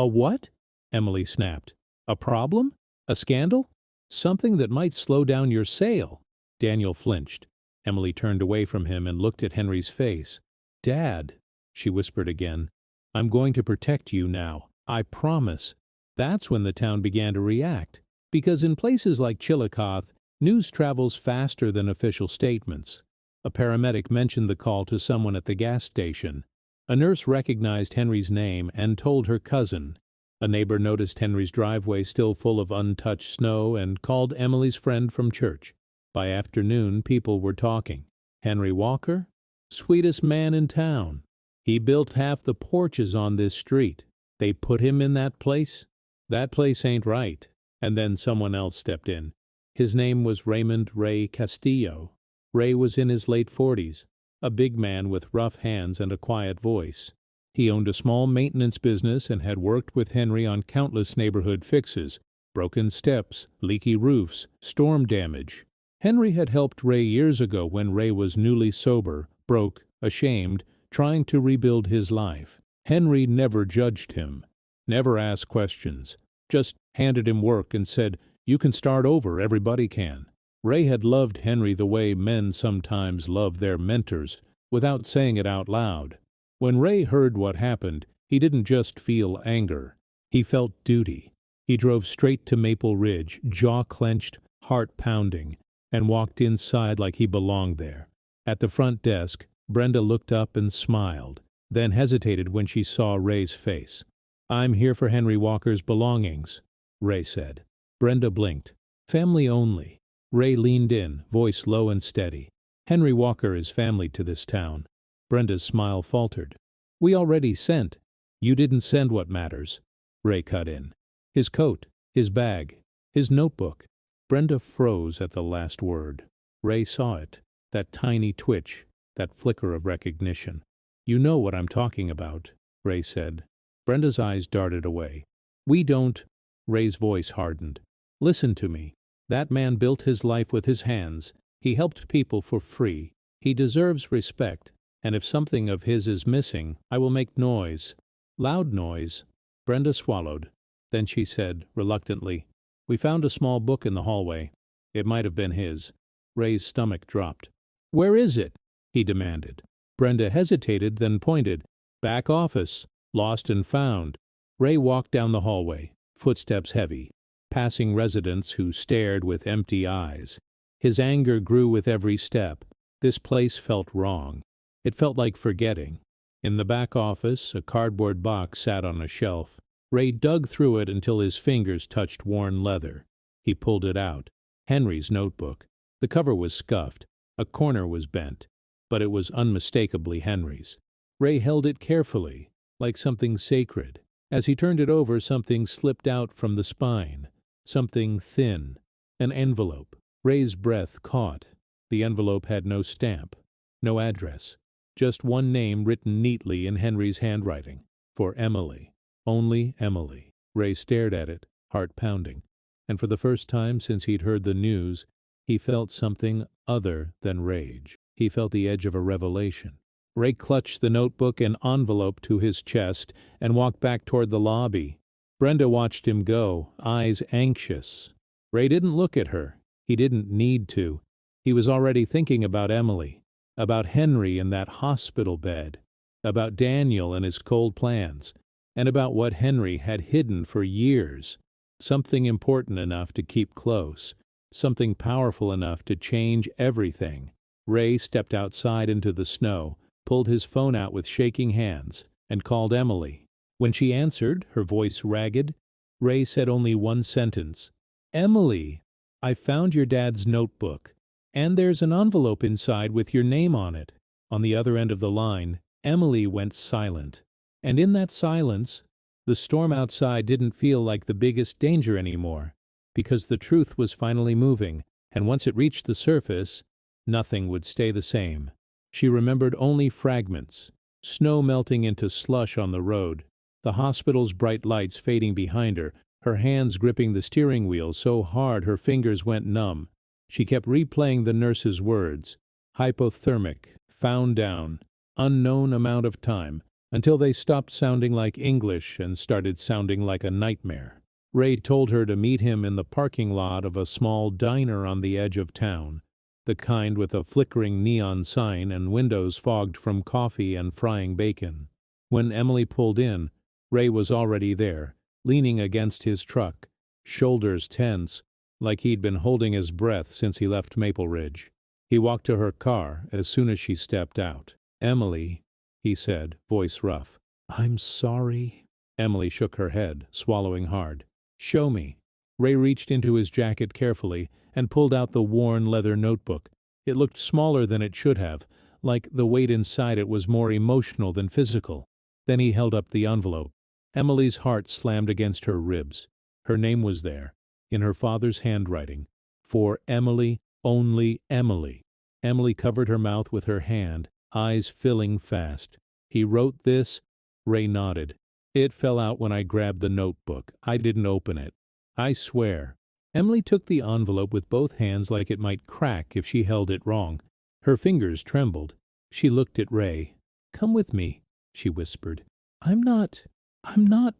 A: what?" Emily snapped. "A problem? A scandal? Something that might slow down your sale?" Daniel flinched. Emily turned away from him and looked at Henry's face. "Dad," she whispered again, "I'm going to protect you now. I promise." That's when the town began to react, because in places like Chillicothe, news travels faster than official statements. A paramedic mentioned the call to someone at the gas station. A nurse recognized Henry's name and told her cousin. A neighbor noticed Henry's driveway still full of untouched snow and called Emily's friend from church. By afternoon, people were talking. "Henry Walker? Sweetest man in town. He built half the porches on this street. They put him in that place? That place ain't right." And then someone else stepped in. His name was Raymond Ray Castillo. Ray was in his late 40s, a big man with rough hands and a quiet voice. He owned a small maintenance business and had worked with Henry on countless neighborhood fixes: broken steps, leaky roofs, storm damage. Henry had helped Ray years ago when Ray was newly sober, broke, ashamed, trying to rebuild his life. Henry never judged him, never asked questions, just handed him work and said, "You can start over, everybody can." Ray had loved Henry the way men sometimes love their mentors, without saying it out loud. When Ray heard what happened, he didn't just feel anger. He felt duty. He drove straight to Maple Ridge, jaw clenched, heart pounding, and walked inside like he belonged there. At the front desk, Brenda looked up and smiled, then hesitated when she saw Ray's face. "I'm here for Henry Walker's belongings," Ray said. Brenda blinked. "Family only." Ray leaned in, voice low and steady. "Henry Walker is family to this town." Brenda's smile faltered. "We already sent." "You didn't send what matters," Ray cut in. "His coat, his bag, his notebook." Brenda froze at the last word. Ray saw it, that tiny twitch, that flicker of recognition. "You know what I'm talking about," Ray said. Brenda's eyes darted away. "We don't—" Ray's voice hardened. "Listen to me. That man built his life with his hands. He helped people for free. He deserves respect. And if something of his is missing, I will make noise. Loud noise." Brenda swallowed. Then she said, reluctantly, "We found a small book in the hallway. It might have been his." Ray's stomach dropped. "Where is it?" he demanded. Brenda hesitated, then pointed. "Back office. Lost and found." Ray walked down the hallway, footsteps heavy, passing residents who stared with empty eyes. His anger grew with every step. This place felt wrong. It felt like forgetting. In the back office, a cardboard box sat on a shelf. Ray dug through it until his fingers touched worn leather. He pulled it out. Henry's notebook. The cover was scuffed. A corner was bent. But it was unmistakably Henry's. Ray held it carefully, like something sacred. As he turned it over, something slipped out from the spine. Something thin. An envelope. Ray's breath caught. The envelope had no stamp, no address. Just one name written neatly in Henry's handwriting. For Emily. Only Emily. Ray stared at it, heart pounding. And for the first time since he'd heard the news, he felt something other than rage. He felt the edge of a revelation. Ray clutched the notebook and envelope to his chest and walked back toward the lobby. Brenda watched him go, eyes anxious. Ray didn't look at her. He didn't need to. He was already thinking about Emily, about Henry in that hospital bed, about Daniel and his cold plans, and about what Henry had hidden for years, something important enough to keep close, something powerful enough to change everything. Ray stepped outside into the snow, pulled his phone out with shaking hands, and called Emily. When she answered, her voice ragged, Ray said only one sentence. "Emily, I found your dad's notebook, and there's an envelope inside with your name on it." On the other end of the line, Emily went silent. And in that silence, the storm outside didn't feel like the biggest danger anymore, because the truth was finally moving, and once it reached the surface, nothing would stay the same. She remembered only fragments: snow melting into slush on the road, the hospital's bright lights fading behind her, her hands gripping the steering wheel so hard her fingers went numb. She kept replaying the nurse's words: hypothermic, found down, unknown amount of time, until they stopped sounding like English and started sounding like a nightmare. Ray told her to meet him in the parking lot of a small diner on the edge of town, the kind with a flickering neon sign and windows fogged from coffee and frying bacon. When Emily pulled in, Ray was already there, leaning against his truck, shoulders tense, like he'd been holding his breath since he left Maple Ridge. He walked to her car as soon as she stepped out. "Emily," he said, voice rough. "I'm sorry." Emily shook her head, swallowing hard. "Show me." Ray reached into his jacket carefully and pulled out the worn leather notebook. It looked smaller than it should have, like the weight inside it was more emotional than physical. Then he held up the envelope. Emily's heart slammed against her ribs. Her name was there, in her father's handwriting. For Emily, only Emily. Emily covered her mouth with her hand, eyes filling fast. "He wrote this?" Ray nodded. "It fell out when I grabbed the notebook. I didn't open it. I swear." Emily took the envelope with both hands like it might crack if she held it wrong. Her fingers trembled. She looked at Ray. "Come with me," she whispered. I'm not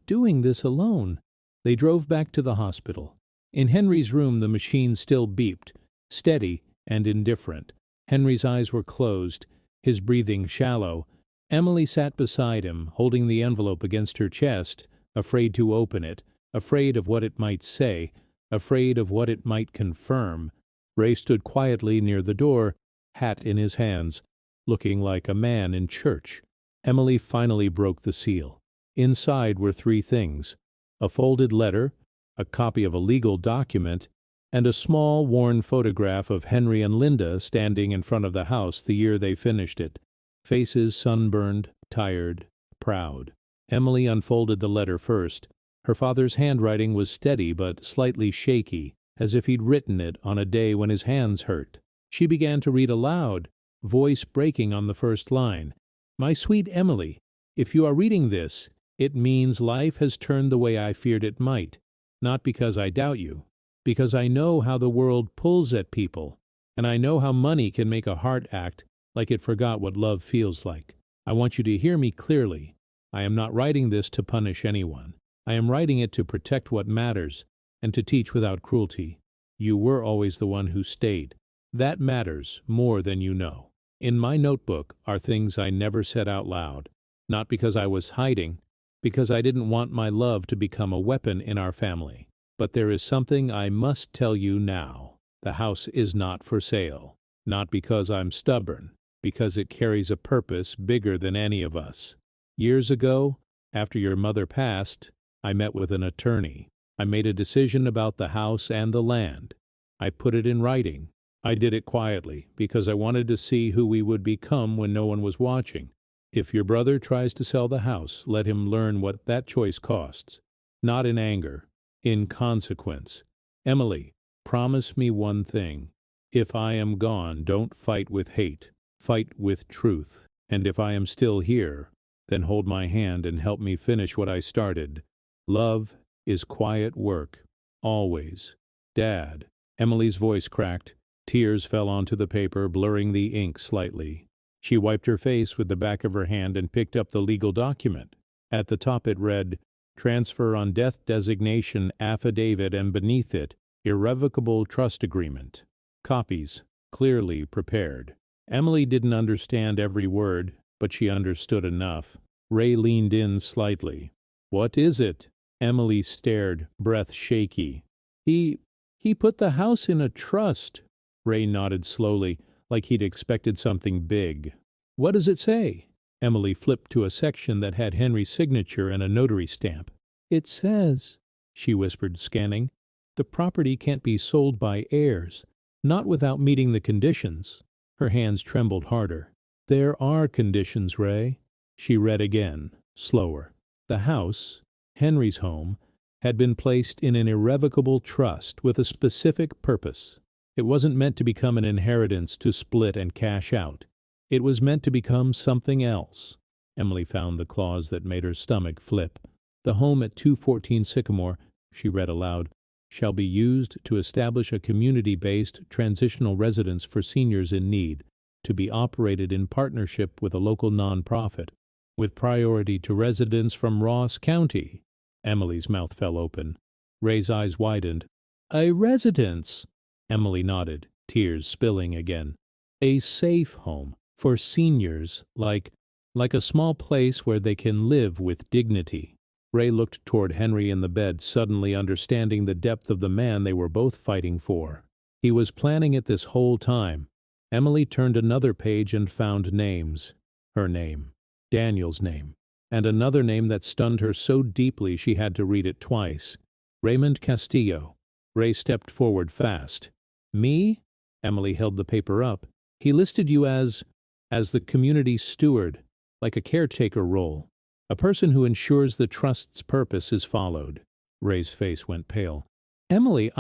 A: doing this alone." They drove back to the hospital. In Henry's room the machine still beeped, steady and indifferent. Henry's eyes were closed, his breathing shallow. Emily sat beside him, holding the envelope against her chest, afraid to open it, afraid of what it might say, afraid of what it might confirm. Ray stood quietly near the door, hat in his hands, looking like a man in church. Emily finally broke the seal. Inside were three things: a folded letter, a copy of a legal document, and a small, worn photograph of Henry and Linda standing in front of the house the year they finished it. Faces sunburned, tired, proud. Emily unfolded the letter first. Her father's handwriting was steady but slightly shaky, as if he'd written it on a day when his hands hurt. She began to read aloud, voice breaking on the first line. "My sweet Emily, if you are reading this, it means life has turned the way I feared it might. Not because I doubt you, because I know how the world pulls at people, and I know how money can make a heart act like it forgot what love feels like. I want you to hear me clearly. I am not writing this to punish anyone. I am writing it to protect what matters and to teach without cruelty. You were always the one who stayed. That matters more than you know. In my notebook are things I never said out loud, not because I was hiding, because I didn't want my love to become a weapon in our family. But there is something I must tell you now. The house is not for sale. Not because I'm stubborn, because it carries a purpose bigger than any of us. Years ago, after your mother passed, I met with an attorney. I made a decision about the house and the land. I put it in writing. I did it quietly, because I wanted to see who we would become when no one was watching. If your brother tries to sell the house, let him learn what that choice costs. Not in anger, in consequence. Emily, promise me one thing. If I am gone, don't fight with hate. Fight with truth. And if I am still here, then hold my hand and help me finish what I started. Love is quiet work. Always. Dad." Emily's voice cracked. Tears fell onto the paper, blurring the ink slightly. She wiped her face with the back of her hand and picked up the legal document. At the top it read, "Transfer on death designation affidavit," and beneath it, "Irrevocable trust agreement." Copies, clearly prepared. Emily didn't understand every word, but she understood enough. Ray leaned in slightly. "What is it?" Emily stared, breath shaky. He He put the house in a trust. Ray nodded slowly, like he'd expected something big. What does it say? Emily flipped to a section that had Henry's signature and a notary stamp. It says, she whispered, scanning, the property can't be sold by heirs, not without meeting the conditions. Her hands trembled harder. There are conditions, Ray. She read again, slower. The house, Henry's home, had been placed in an irrevocable trust with a specific purpose. It wasn't meant to become an inheritance to split and cash out. It was meant to become something else. Emily found the clause that made her stomach flip. The home at 214 Sycamore, she read aloud, shall be used to establish a community-based transitional residence for seniors in need, to be operated in partnership with a local nonprofit, with priority to residents from Ross County. Emily's mouth fell open. Ray's eyes widened. A residence? Emily nodded, tears spilling again. A safe home for seniors, like a small place where they can live with dignity. Ray looked toward Henry in the bed, suddenly understanding the depth of the man they were both fighting for. He was planning it this whole time. Emily turned another page and found names. Her name, Daniel's name, and another name that stunned her so deeply she had to read it twice. Raymond Castillo. Ray stepped forward fast. Me? Emily held the paper up. He listed you as the community steward, like a caretaker role. A person who ensures the trust's purpose is followed. Ray's face went pale. Emily,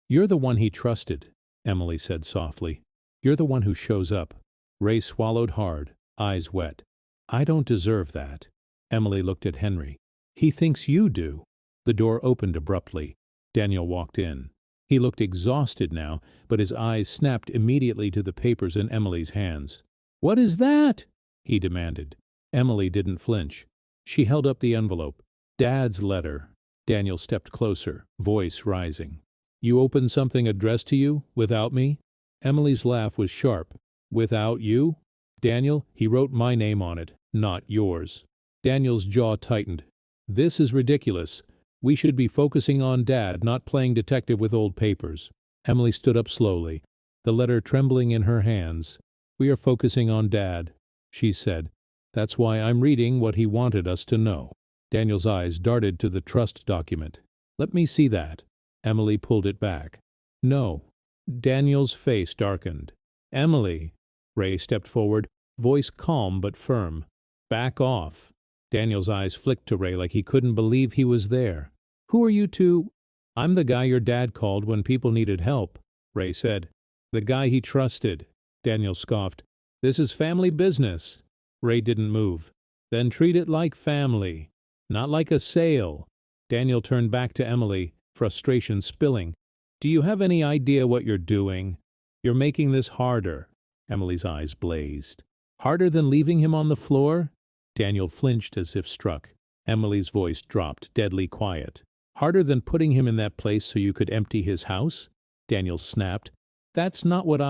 A: You're the one he trusted, Emily said softly. You're the one who shows up. Ray swallowed hard, eyes wet. I don't deserve that. Emily looked at Henry. He thinks you do. The door opened abruptly. Daniel walked in. He looked exhausted now, but his eyes snapped immediately to the papers in Emily's hands. What is that? He demanded. Emily didn't flinch. She held up the envelope. Dad's letter. Daniel stepped closer, voice rising. You opened something addressed to you, without me? Emily's laugh was sharp. Without you? Daniel, he wrote my name on it, not yours. Daniel's jaw tightened. This is ridiculous. We should be focusing on Dad, not playing detective with old papers. Emily stood up slowly, the letter trembling in her hands. We are focusing on Dad, she said. That's why I'm reading what he wanted us to know. Daniel's eyes darted to the trust document. Let me see that. Emily pulled it back. No. Daniel's face darkened. Emily. Ray stepped forward, voice calm but firm. Back off. Daniel's eyes flicked to Ray like he couldn't believe he was there. Who are you two? I'm the guy your dad called when people needed help, Ray said. The guy he trusted. Daniel scoffed. This is family business. Ray didn't move. Then treat it like family, not like a sale. Daniel turned back to Emily, frustration spilling. Do you have any idea what you're doing? You're making this harder. Emily's eyes blazed. Harder than leaving him on the floor? Daniel flinched as if struck. Emily's voice dropped, deadly quiet. Harder than putting him in that place so you could empty his house? Daniel snapped. That's not what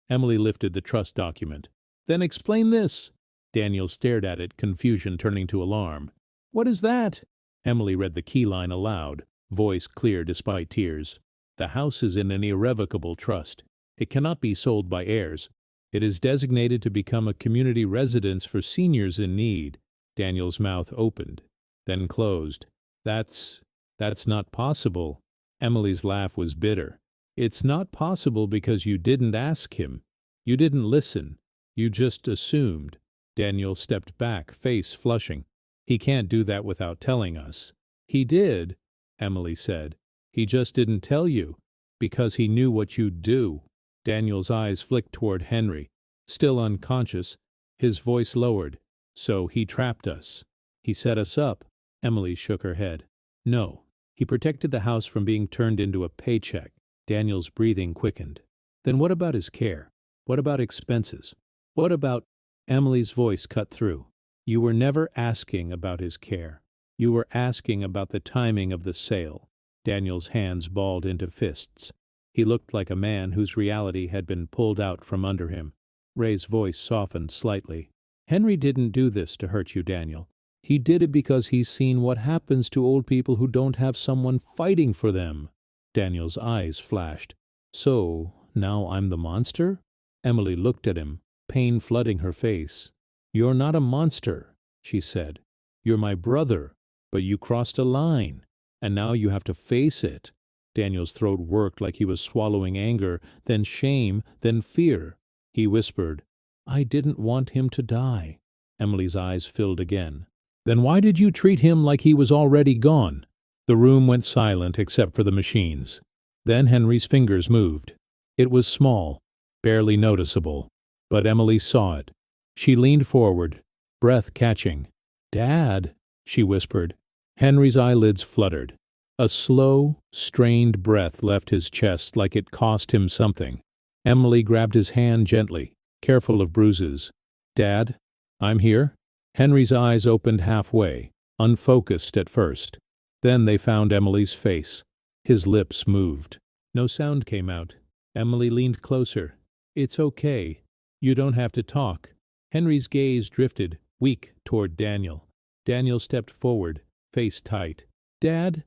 A: Emily lifted the trust document. Then explain this. Daniel stared at it, confusion turning to alarm. What is that? Emily read the key line aloud, voice clear despite tears. The house is in an irrevocable trust. It cannot be sold by heirs. It is designated to become a community residence for seniors in need. Daniel's mouth opened, then closed. That's not possible. Emily's laugh was bitter. It's not possible because you didn't ask him. You didn't listen. You just assumed. Daniel stepped back, face flushing. He can't do that without telling us. He did, Emily said. He just didn't tell you, because he knew what you'd do. Daniel's eyes flicked toward Henry. Still unconscious, his voice lowered. So he trapped us. He set us up. Emily shook her head. No, he protected the house from being turned into a paycheck. Daniel's breathing quickened. Then what about his care? What about expenses? What about... Emily's voice cut through. You were never asking about his care. You were asking about the timing of the sale. Daniel's hands balled into fists. He looked like a man whose reality had been pulled out from under him. Ray's voice softened slightly. Henry didn't do this to hurt you, Daniel. He did it because he's seen what happens to old people who don't have someone fighting for them. Daniel's eyes flashed. So, now I'm the monster? Emily looked at him, pain flooding her face. You're not a monster, she said. You're my brother, but you crossed a line, and now you have to face it. Daniel's throat worked like he was swallowing anger, then shame, then fear. He whispered, I didn't want him to die. Emily's eyes filled again. Then why did you treat him like he was already gone? The room went silent except for the machines. Then Henry's fingers moved. It was small, barely noticeable, but Emily saw it. She leaned forward, breath catching. Dad, she whispered. Henry's eyelids fluttered. A slow, strained breath left his chest like it cost him something. Emily grabbed his hand gently, careful of bruises. Dad, I'm here. Henry's eyes opened halfway, unfocused at first. Then they found Emily's face. His lips moved. No sound came out. Emily leaned closer. It's okay. You don't have to talk. Henry's gaze drifted, weak, toward Daniel. Daniel stepped forward, face tight. Dad,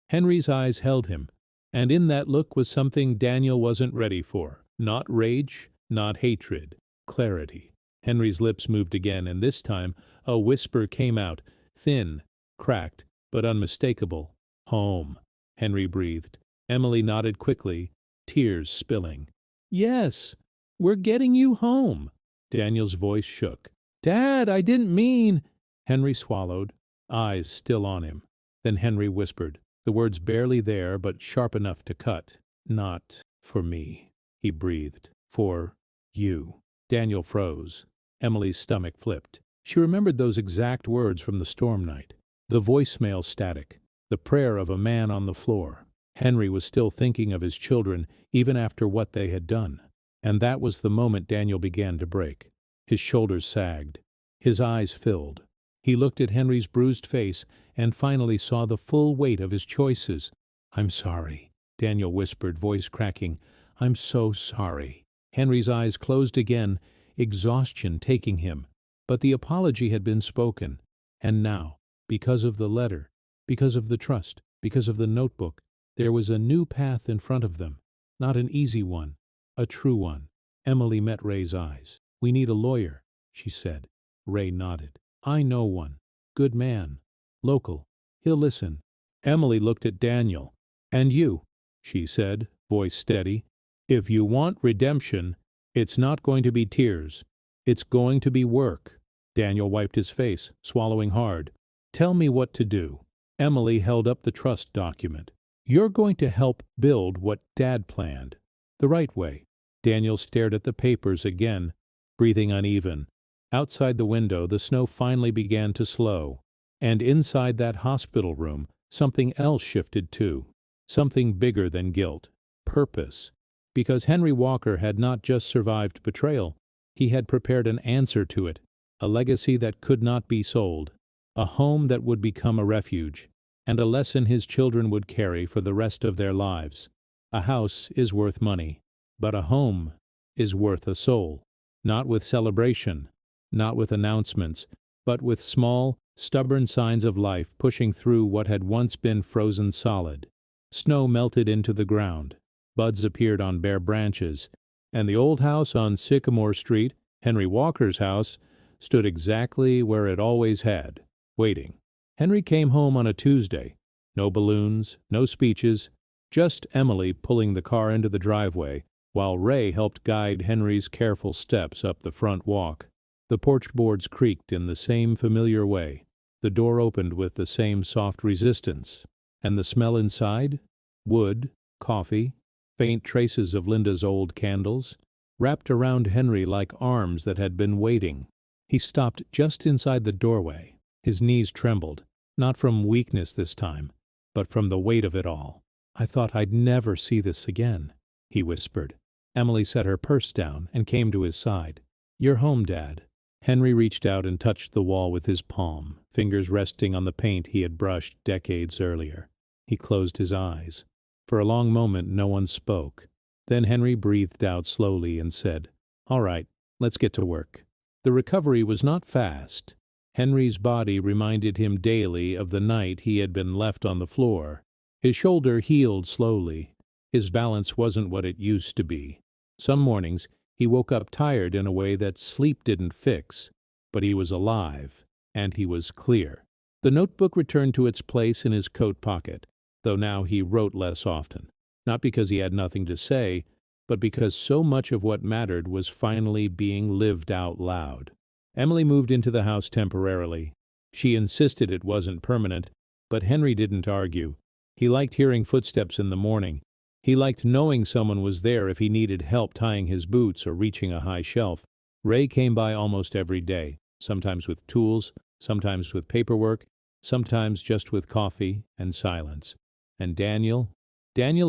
A: Henry's eyes held him, and in that look was something Daniel wasn't ready for. Not rage, not hatred, clarity. Henry's lips moved again, and this time a whisper came out, thin, cracked, but unmistakable. Home, Henry breathed. Emily nodded quickly, tears spilling. Yes, we're getting you home. Daniel's voice shook. Dad, I didn't mean… Henry swallowed, eyes still on him. Then Henry whispered, the words barely there but sharp enough to cut. Not for me, he breathed. For you. Daniel froze. Emily's stomach flipped. She remembered those exact words from the storm night. The voicemail static, the prayer of a man on the floor. Henry was still thinking of his children even after what they had done. And that was the moment Daniel began to break. His shoulders sagged. His eyes filled. He looked at Henry's bruised face and finally saw the full weight of his choices. I'm sorry, Daniel whispered, voice cracking. I'm so sorry. Henry's eyes closed again, exhaustion taking him. But the apology had been spoken. And now, because of the letter, because of the trust, because of the notebook, there was a new path in front of them. Not an easy one, a true one. Emily met Ray's eyes. We need a lawyer, she said. Ray nodded. I know one. Good man. Local. He'll listen. Emily looked at Daniel. And you, she said, voice steady. If you want redemption, it's not going to be tears. It's going to be work. Daniel wiped his face, swallowing hard. Tell me what to do. Emily held up the trust document. You're going to help build what Dad planned. The right way. Daniel stared at the papers again, breathing uneven. Outside the window, the snow finally began to slow. And inside that hospital room, something else shifted too. Something bigger than guilt. Purpose. Because Henry Walker had not just survived betrayal, he had prepared an answer to it. A legacy that could not be sold. A home that would become a refuge. And a lesson his children would carry for the rest of their lives. A house is worth money, but a home is worth a soul. Not with celebration, not with announcements, but with small, stubborn signs of life pushing through what had once been frozen solid. Snow melted into the ground, buds appeared on bare branches, and the old house on Sycamore Street, Henry Walker's house, stood exactly where it always had, waiting. Henry came home on a Tuesday. No balloons, no speeches, just Emily pulling the car into the driveway, while Ray helped guide Henry's careful steps up the front walk. The porch boards creaked in the same familiar way. The door opened with the same soft resistance. And the smell inside? Wood, coffee, faint traces of Linda's old candles, wrapped around Henry like arms that had been waiting. He stopped just inside the doorway. His knees trembled, not from weakness this time, but from the weight of it all. I thought I'd never see this again, he whispered. Emily set her purse down and came to his side. You're home, Dad. Henry reached out and touched the wall with his palm, fingers resting on the paint he had brushed decades earlier. He closed his eyes. For a long moment no one spoke. Then Henry breathed out slowly and said, All right, let's get to work. The recovery was not fast. Henry's body reminded him daily of the night he had been left on the floor. His shoulder healed slowly. His balance wasn't what it used to be. Some mornings, he woke up tired in a way that sleep didn't fix, but he was alive, and he was clear. The notebook returned to its place in his coat pocket, though now he wrote less often, not because he had nothing to say, but because so much of what mattered was finally being lived out loud. Emily moved into the house temporarily. She insisted it wasn't permanent, but Henry didn't argue. He liked hearing footsteps in the morning. He liked knowing someone was there if he needed help tying his boots or reaching a high shelf. Ray came by almost every day, sometimes with tools, sometimes with paperwork, sometimes just with coffee and silence. And Daniel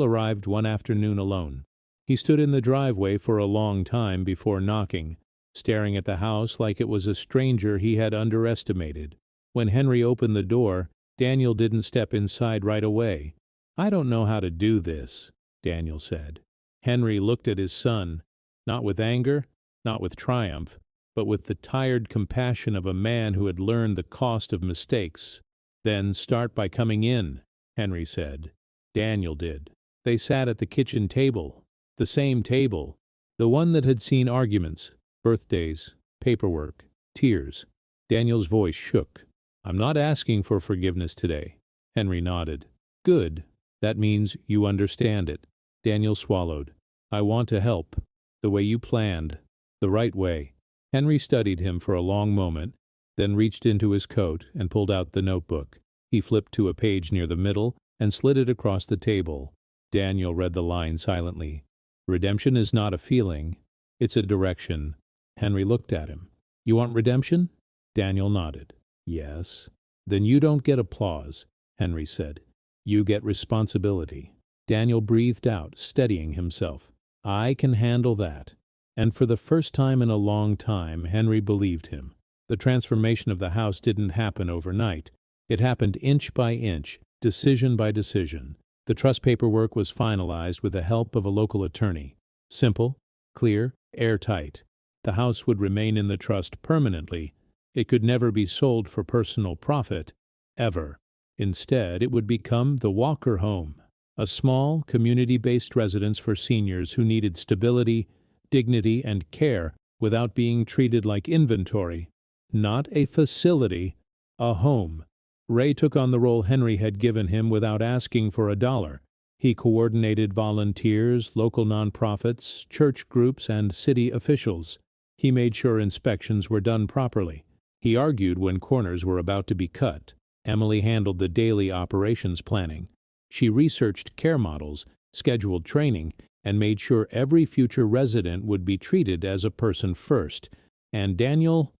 A: arrived one afternoon alone. He stood in the driveway for a long time before knocking, staring at the house like it was a stranger he had underestimated. When Henry opened the door, Daniel didn't step inside right away. "I don't know how to do this," Daniel said. Henry looked at his son, not with anger, not with triumph, but with the tired compassion of a man who had learned the cost of mistakes. "Then start by coming in," Henry said. Daniel did. They sat at the kitchen table, the same table, the one that had seen arguments, birthdays, paperwork, tears. Daniel's voice shook. "I'm not asking for forgiveness today." Henry nodded. "Good. That means you understand it." Daniel swallowed. "I want to help. The way you planned. The right way." Henry studied him for a long moment, then reached into his coat and pulled out the notebook. He flipped to a page near the middle and slid it across the table. Daniel read the line silently. "Redemption is not a feeling. It's a direction." Henry looked at him. "You want redemption?" Daniel nodded. "Yes." "Then you don't get applause," Henry said. "You get responsibility." Daniel breathed out, steadying himself. "I can handle that." And for the first time in a long time, Henry believed him. The transformation of the house didn't happen overnight. It happened inch by inch, decision by decision. The trust paperwork was finalized with the help of a local attorney. Simple, clear, airtight. The house would remain in the trust permanently. It could never be sold for personal profit, ever. Instead, it would become the Walker Home, a small, community-based residence for seniors who needed stability, dignity, and care without being treated like inventory. Not a facility, a home. Ray took on the role Henry had given him without asking for a dollar. He coordinated volunteers, local nonprofits, church groups, and city officials. He made sure inspections were done properly. He argued when corners were about to be cut. Emily handled the daily operations planning. She researched care models, scheduled training, and made sure every future resident would be treated as a person first. And Daniel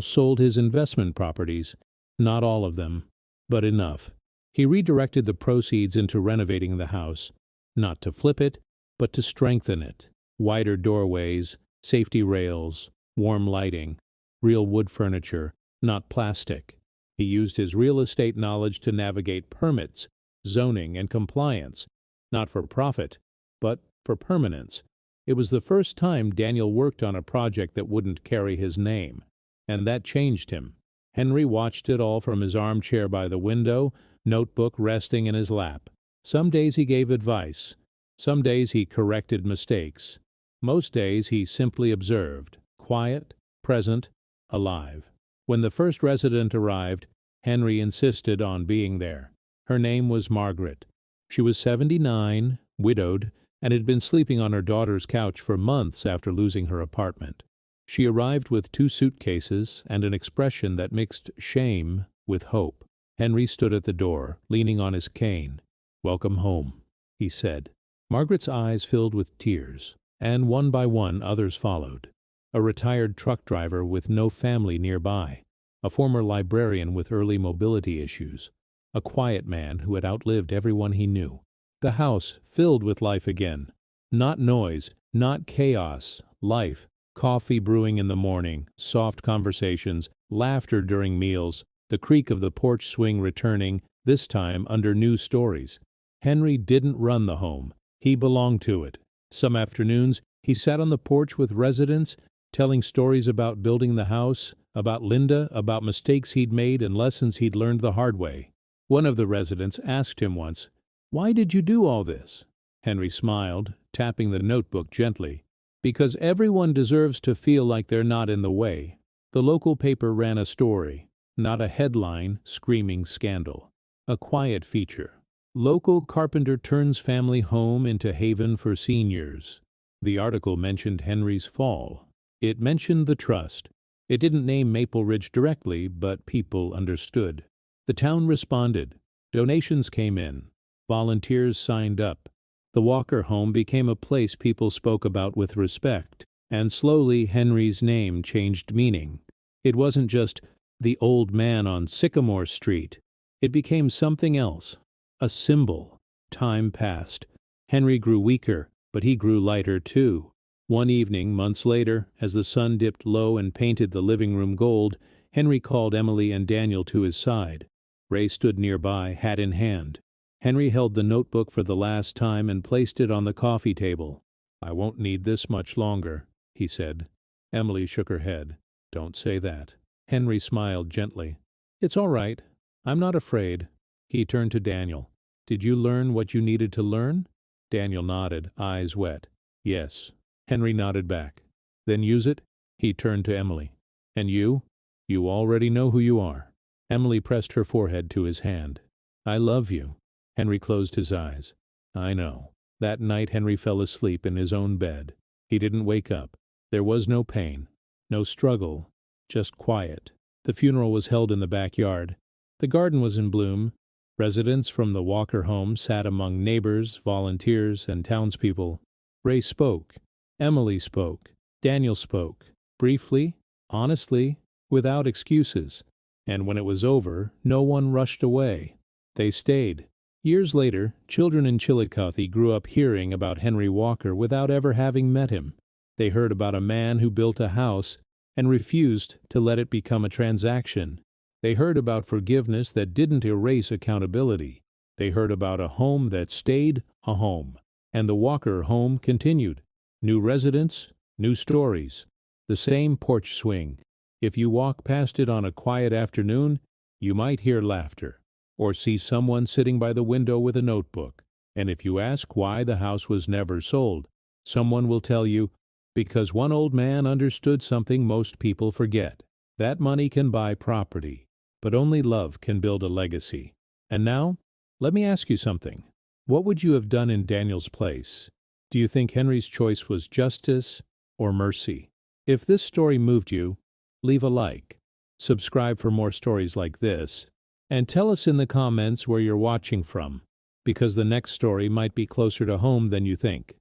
A: sold his investment properties. Not all of them, but enough. He redirected the proceeds into renovating the house, not to flip it, but to strengthen it. Wider doorways, safety rails, warm lighting, real wood furniture, not plastic. He used his real estate knowledge to navigate permits, zoning, and compliance, not for profit, but for permanence. It was the first time Daniel worked on a project that wouldn't carry his name, and that changed him. Henry watched it all from his armchair by the window, notebook resting in his lap. Some days he gave advice. Some days he corrected mistakes. Most days he simply observed, quiet, present, alive. When the first resident arrived, Henry insisted on being there. Her name was Margaret. She was 79, widowed, and had been sleeping on her daughter's couch for months after losing her apartment. She arrived with 2 suitcases and an expression that mixed shame with hope. Henry stood at the door, leaning on his cane. "Welcome home," he said. Margaret's eyes filled with tears, and one by one others followed. A retired truck driver with no family nearby, a former librarian with early mobility issues, a quiet man who had outlived everyone he knew. The house filled with life again. Not noise, not chaos, life. Coffee brewing in the morning, soft conversations, laughter during meals, the creak of the porch swing returning, this time under new stories. Henry didn't run the home. He belonged to it. Some afternoons, he sat on the porch with residents, telling stories about building the house, about Linda, about mistakes he'd made and lessons he'd learned the hard way. One of the residents asked him once, "Why did you do all this?" Henry smiled, tapping the notebook gently. "Because everyone deserves to feel like they're not in the way." The local paper ran a story, not a headline screaming scandal. A quiet feature. Local carpenter turns family home into haven for seniors. The article mentioned Henry's fall. It mentioned the trust. It didn't name Maple Ridge directly, but people understood. The town responded. Donations came in. Volunteers signed up. The Walker home became a place people spoke about with respect, and slowly Henry's name changed meaning. It wasn't just the old man on Sycamore Street. It became something else, a symbol. Time passed. Henry grew weaker, but he grew lighter too. One evening, months later, as the sun dipped low and painted the living room gold, Henry called Emily and Daniel to his side. Ray stood nearby, hat in hand. Henry held the notebook for the last time and placed it on the coffee table. "I won't need this much longer," he said. Emily shook her head. "Don't say that." Henry smiled gently. "It's all right. I'm not afraid." He turned to Daniel. "Did you learn what you needed to learn?" Daniel nodded, eyes wet. "Yes." Henry nodded back. "Then use it." He turned to Emily. "And you? You already know who you are." Emily pressed her forehead to his hand. "I love you." Henry closed his eyes. "I know." That night Henry fell asleep in his own bed. He didn't wake up. There was no pain, no struggle, just quiet. The funeral was held in the backyard. The garden was in bloom. Residents from the Walker home sat among neighbors, volunteers, and townspeople. Ray spoke. Emily spoke. Daniel spoke. Briefly, honestly, without excuses. And when it was over, no one rushed away. They stayed. Years later, children in Chillicothe grew up hearing about Henry Walker without ever having met him. They heard about a man who built a house and refused to let it become a transaction. They heard about forgiveness that didn't erase accountability. They heard about a home that stayed a home. And the Walker home continued. New residents, new stories. The same porch swing. If you walk past it on a quiet afternoon, you might hear laughter, or see someone sitting by the window with a notebook. And if you ask why the house was never sold, someone will tell you, because one old man understood something most people forget. That money can buy property, but only love can build a legacy. And now, let me ask you something. What would you have done in Daniel's place? Do you think Henry's choice was justice or mercy? If this story moved you, leave a like. Subscribe for more stories like this. And tell us in the comments where you're watching from, because the next story might be closer to home than you think.